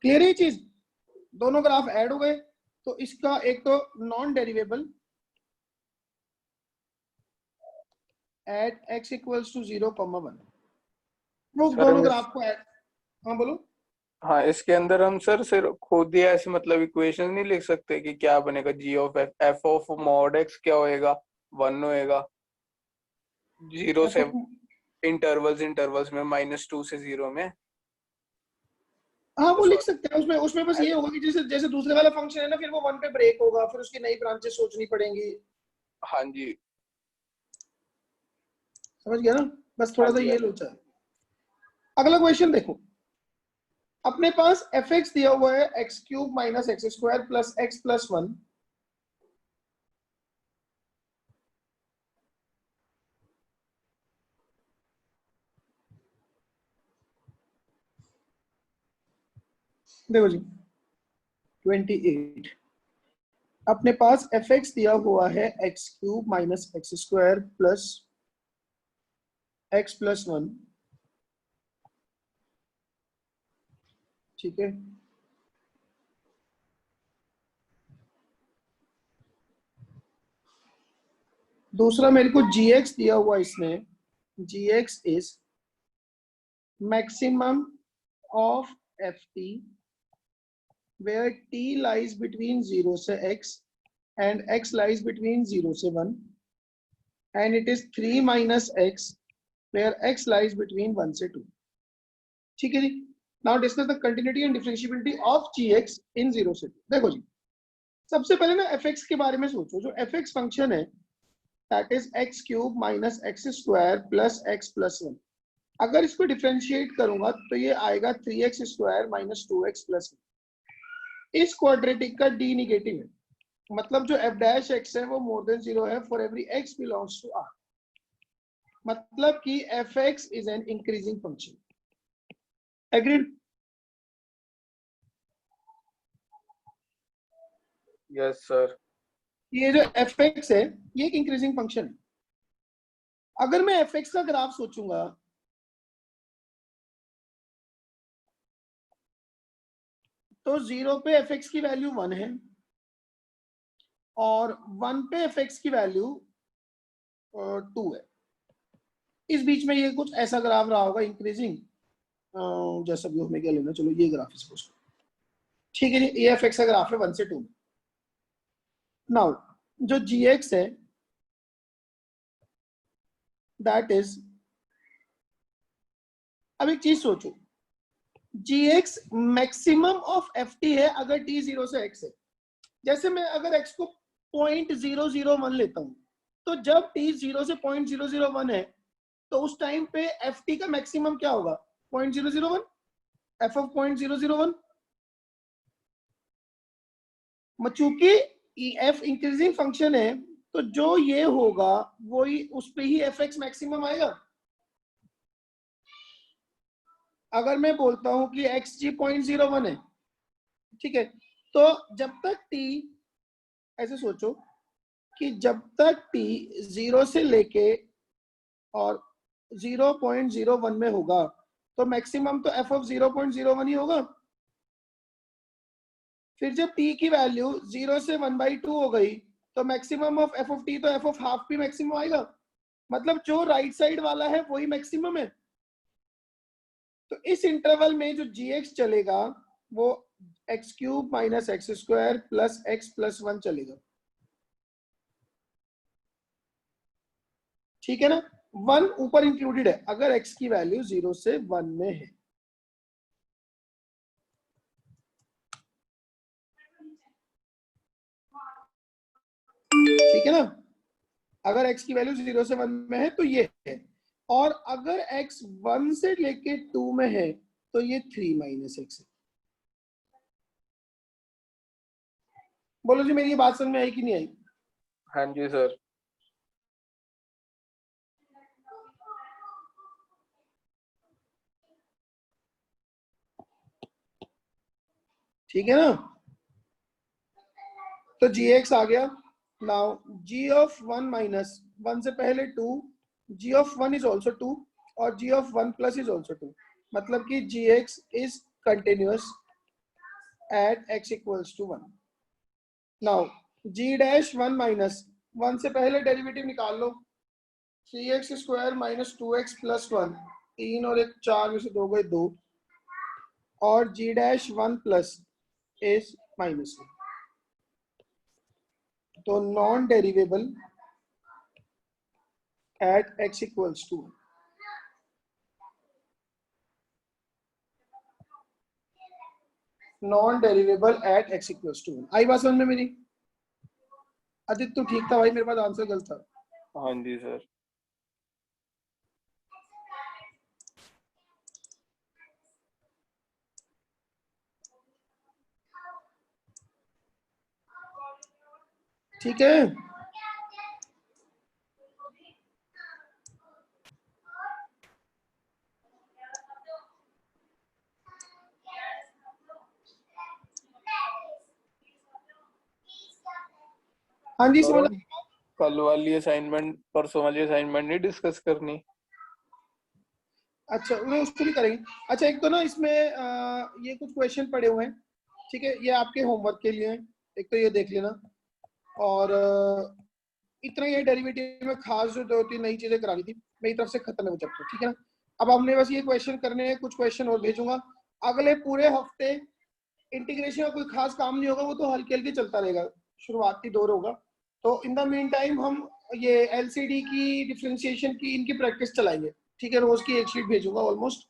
Speaker 1: क्लियर है चीज, दोनों ग्राफ ऐड हो गए। तो इसका एक तो non derivable at x equals to 0,1, वो
Speaker 4: सर
Speaker 1: दोनों ग्राफ को ऐड। हाँ बोलो।
Speaker 4: हाँ, इसके अंदर हम सर सिर्फ खुद ही ऐसे मतलब इक्वेशन नहीं लिख सकते कि क्या बनेगा, g of f of mod x क्या होएगा, 1 होएगा 0 से इंटरवल्स में -2 से 0 में।
Speaker 1: हाँ वो लिख सकते हैं, उसमें बस ये होगा कि जैसे दूसरे वाला फंक्शन है ना, फिर वो 1 पे ब्रेक होगा, फिर उसकी नई ब्रांचेस सोचनी पड़ेंगी।
Speaker 4: हाँ जी,
Speaker 1: समझ गया ना, बस थोड़ा सा
Speaker 4: हाँ जी,
Speaker 1: ये लोचा है। अगला क्वेश्चन देखो, अपने पास एफ एक्स दिया हुआ है x³ - x² प्लस x + 1। देखो जी 28, अपने पास एफ एक्स दिया हुआ है x³ - x² प्लस x + 1। ठीक है, दूसरा मेरे को gx दिया हुआ इसमें, gx is maximum of ft where t lies between 0 से x and x lies between 0 से 1 and it is 3 minus x where x lies between 1 से 2. ठीक है जी. Now discuss the continuity and differentiability of gx in 0 से 2. देखो जी, सबसे पहले ना fx के बारे में सोचो. जो fx फंक्शन है that is x cube minus x square plus x plus 1. अगर इसको डिफरेंशिएट करूंगा तो ये आएगा 3x square minus 2x plus 1. इस क्वाड्रेटिक का डी निगेटिव है, मतलब जो f डैश x है वो मोर देन 0 है for every x belongs to r. मतलब कि fx is an increasing function. Agreed?
Speaker 4: Yes sir.
Speaker 1: ये जो fx है ये एक इंक्रीजिंग फंक्शन है. अगर मैं fx का ग्राफ सोचूंगा तो 0 पे fx की वैल्यू 1 है और 1 पे fx की वैल्यू 2 है. इस बीच में ये कुछ ऐसा ग्राफ रहा होगा इंक्रीजिंग, जैसा भी हमें क्या लेना, चलो ये ग्राफ सपोज. ठीक है जी, ये fx का ग्राफ है 1 से 2 में. नाउ जो gx है दैट इज, अब एक चीज सोचो, gx मैक्सिमम ऑफ ft है अगर t 0 से x है. जैसे मैं अगर x को 0.001 लेता हूं तो जब t 0 से 0.001 है तो उस टाइम पे ft का मैक्सिमम क्या होगा? 0.001, f of 0.001. चूंकि f इंक्रीजिंग फंक्शन है तो जो ये होगा वही उस पे ही fx मैक्सिमम आएगा. अगर मैं बोलता हूं कि xg 0.01 है, ठीक है, तो जब तक t, ऐसे सोचो कि जब तक t 0 से लेके और 0.01 में होगा तो मैक्सिमम तो f of 0.01 ही होगा. फिर जब t की वैल्यू 0 से 1/2 हो गई तो maximum of f of t तो f of हाफ भी मैक्सिमम आएगा. मतलब जो राइट साइड वाला है वही मैक्सिमम है. तो इस इंटरवल में जो gx चलेगा वो x cube minus x square plus x plus 1 चलेगा. ठीक है ना? 1 ऊपर इंक्लूडेड है अगर x की वैल्यू 0 से 1 में है. ठीक है ना? अगर x की वैल्यू 0 से 1 में है तो ये है, और अगर x 1 से लेके 2 में है तो ये 3 माइनस x है. बोलो जी, मेरी ये बात समझ में आई कि नहीं आई?
Speaker 4: हाँ जी सर.
Speaker 1: ठीक है ना? तो gx आ गया. नाउ g of 1 माइनस 1 से पहले 2, g of 1 इज ऑल्सो 2 और g of 1 plus is also 2. मतलब कि gx is continuous at x equals to 1. Now g dash 1 minus 1 से पहले डेरिवेटिव निकाल लो, 3x square minus 2x plus 1, 3 और 1 4 में से 2 गए 2, और g dash 1 plus is minus 1. तो non derivable at x equals to 1. Non derivable at x equals to 1. आई बात समझ में मेरी? आदित्य तो ठीक था भाई, मेरे पास आंसर गलत था.
Speaker 4: हाँ जी सर.
Speaker 1: ठीक है. हाँ जी, समझ.
Speaker 4: कल वाली असाइनमेंट, परसों वाली असाइनमेंट नहीं डिस्कस करनी?
Speaker 1: अच्छा नहीं उसको भी करेंगे। अच्छा एक तो ना इसमें ये कुछ क्वेश्चन पड़े हुए हैं, ठीक है, ये आपके होमवर्क के लिए हैं, एक तो ये देख लेना। और इतना ये डेरिवेटिव में खास जो 2-3 नई चीजें करानी थी मेरी तरफ से खत्म है वो चैप्टर, ठीक है ना। अब हमने बस ये क्वेश्चन करने हैं, कुछ क्वेश्चन और भेजूंगा अगले पूरे हफ्ते। इंटीग्रेशन का कोई खास काम नहीं होगा, वो तो हल्के हल्के चलता रहेगा, शुरुआती दौर होगा। तो इन द मीन टाइम हम ये एलसीडी की, डिफरेंशिएशन की, इनकी प्रैक्टिस चलाएंगे, ठीक है। रोज की एक शीट भेजूंगा ऑलमोस्ट,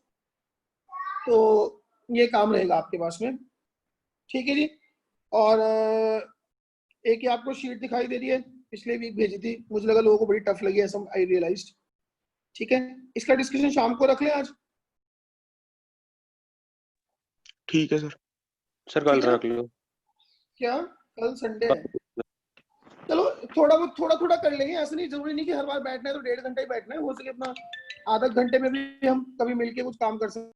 Speaker 1: तो ये काम रहेगा आपके पास में, ठीक है जी। और एक ही आपको शीट दिखाई दे रही है, पिछले वीक भेजी थी, मुझे लगा लोगों को बड़ी टफ लगी, ऐसा आई रियलाइज्ड, ठीक है। इसका डिस्कशन शाम को रख लें आज,
Speaker 10: ठीक है सर।
Speaker 7: सर कल
Speaker 1: ठीक है ना?
Speaker 7: रख लो।
Speaker 1: क्या कल संडे है? चलो थोड़ा बहुत थोड़ा थोड़ा कर लेंगे, ऐसा नहीं जरूरी नहीं कि हर बार बैठना है तो 1.5 घंटा ही बैठना है, हो सके अपना आधा घंटे में भी हम कभी मिलके कुछ काम कर सकते हैं।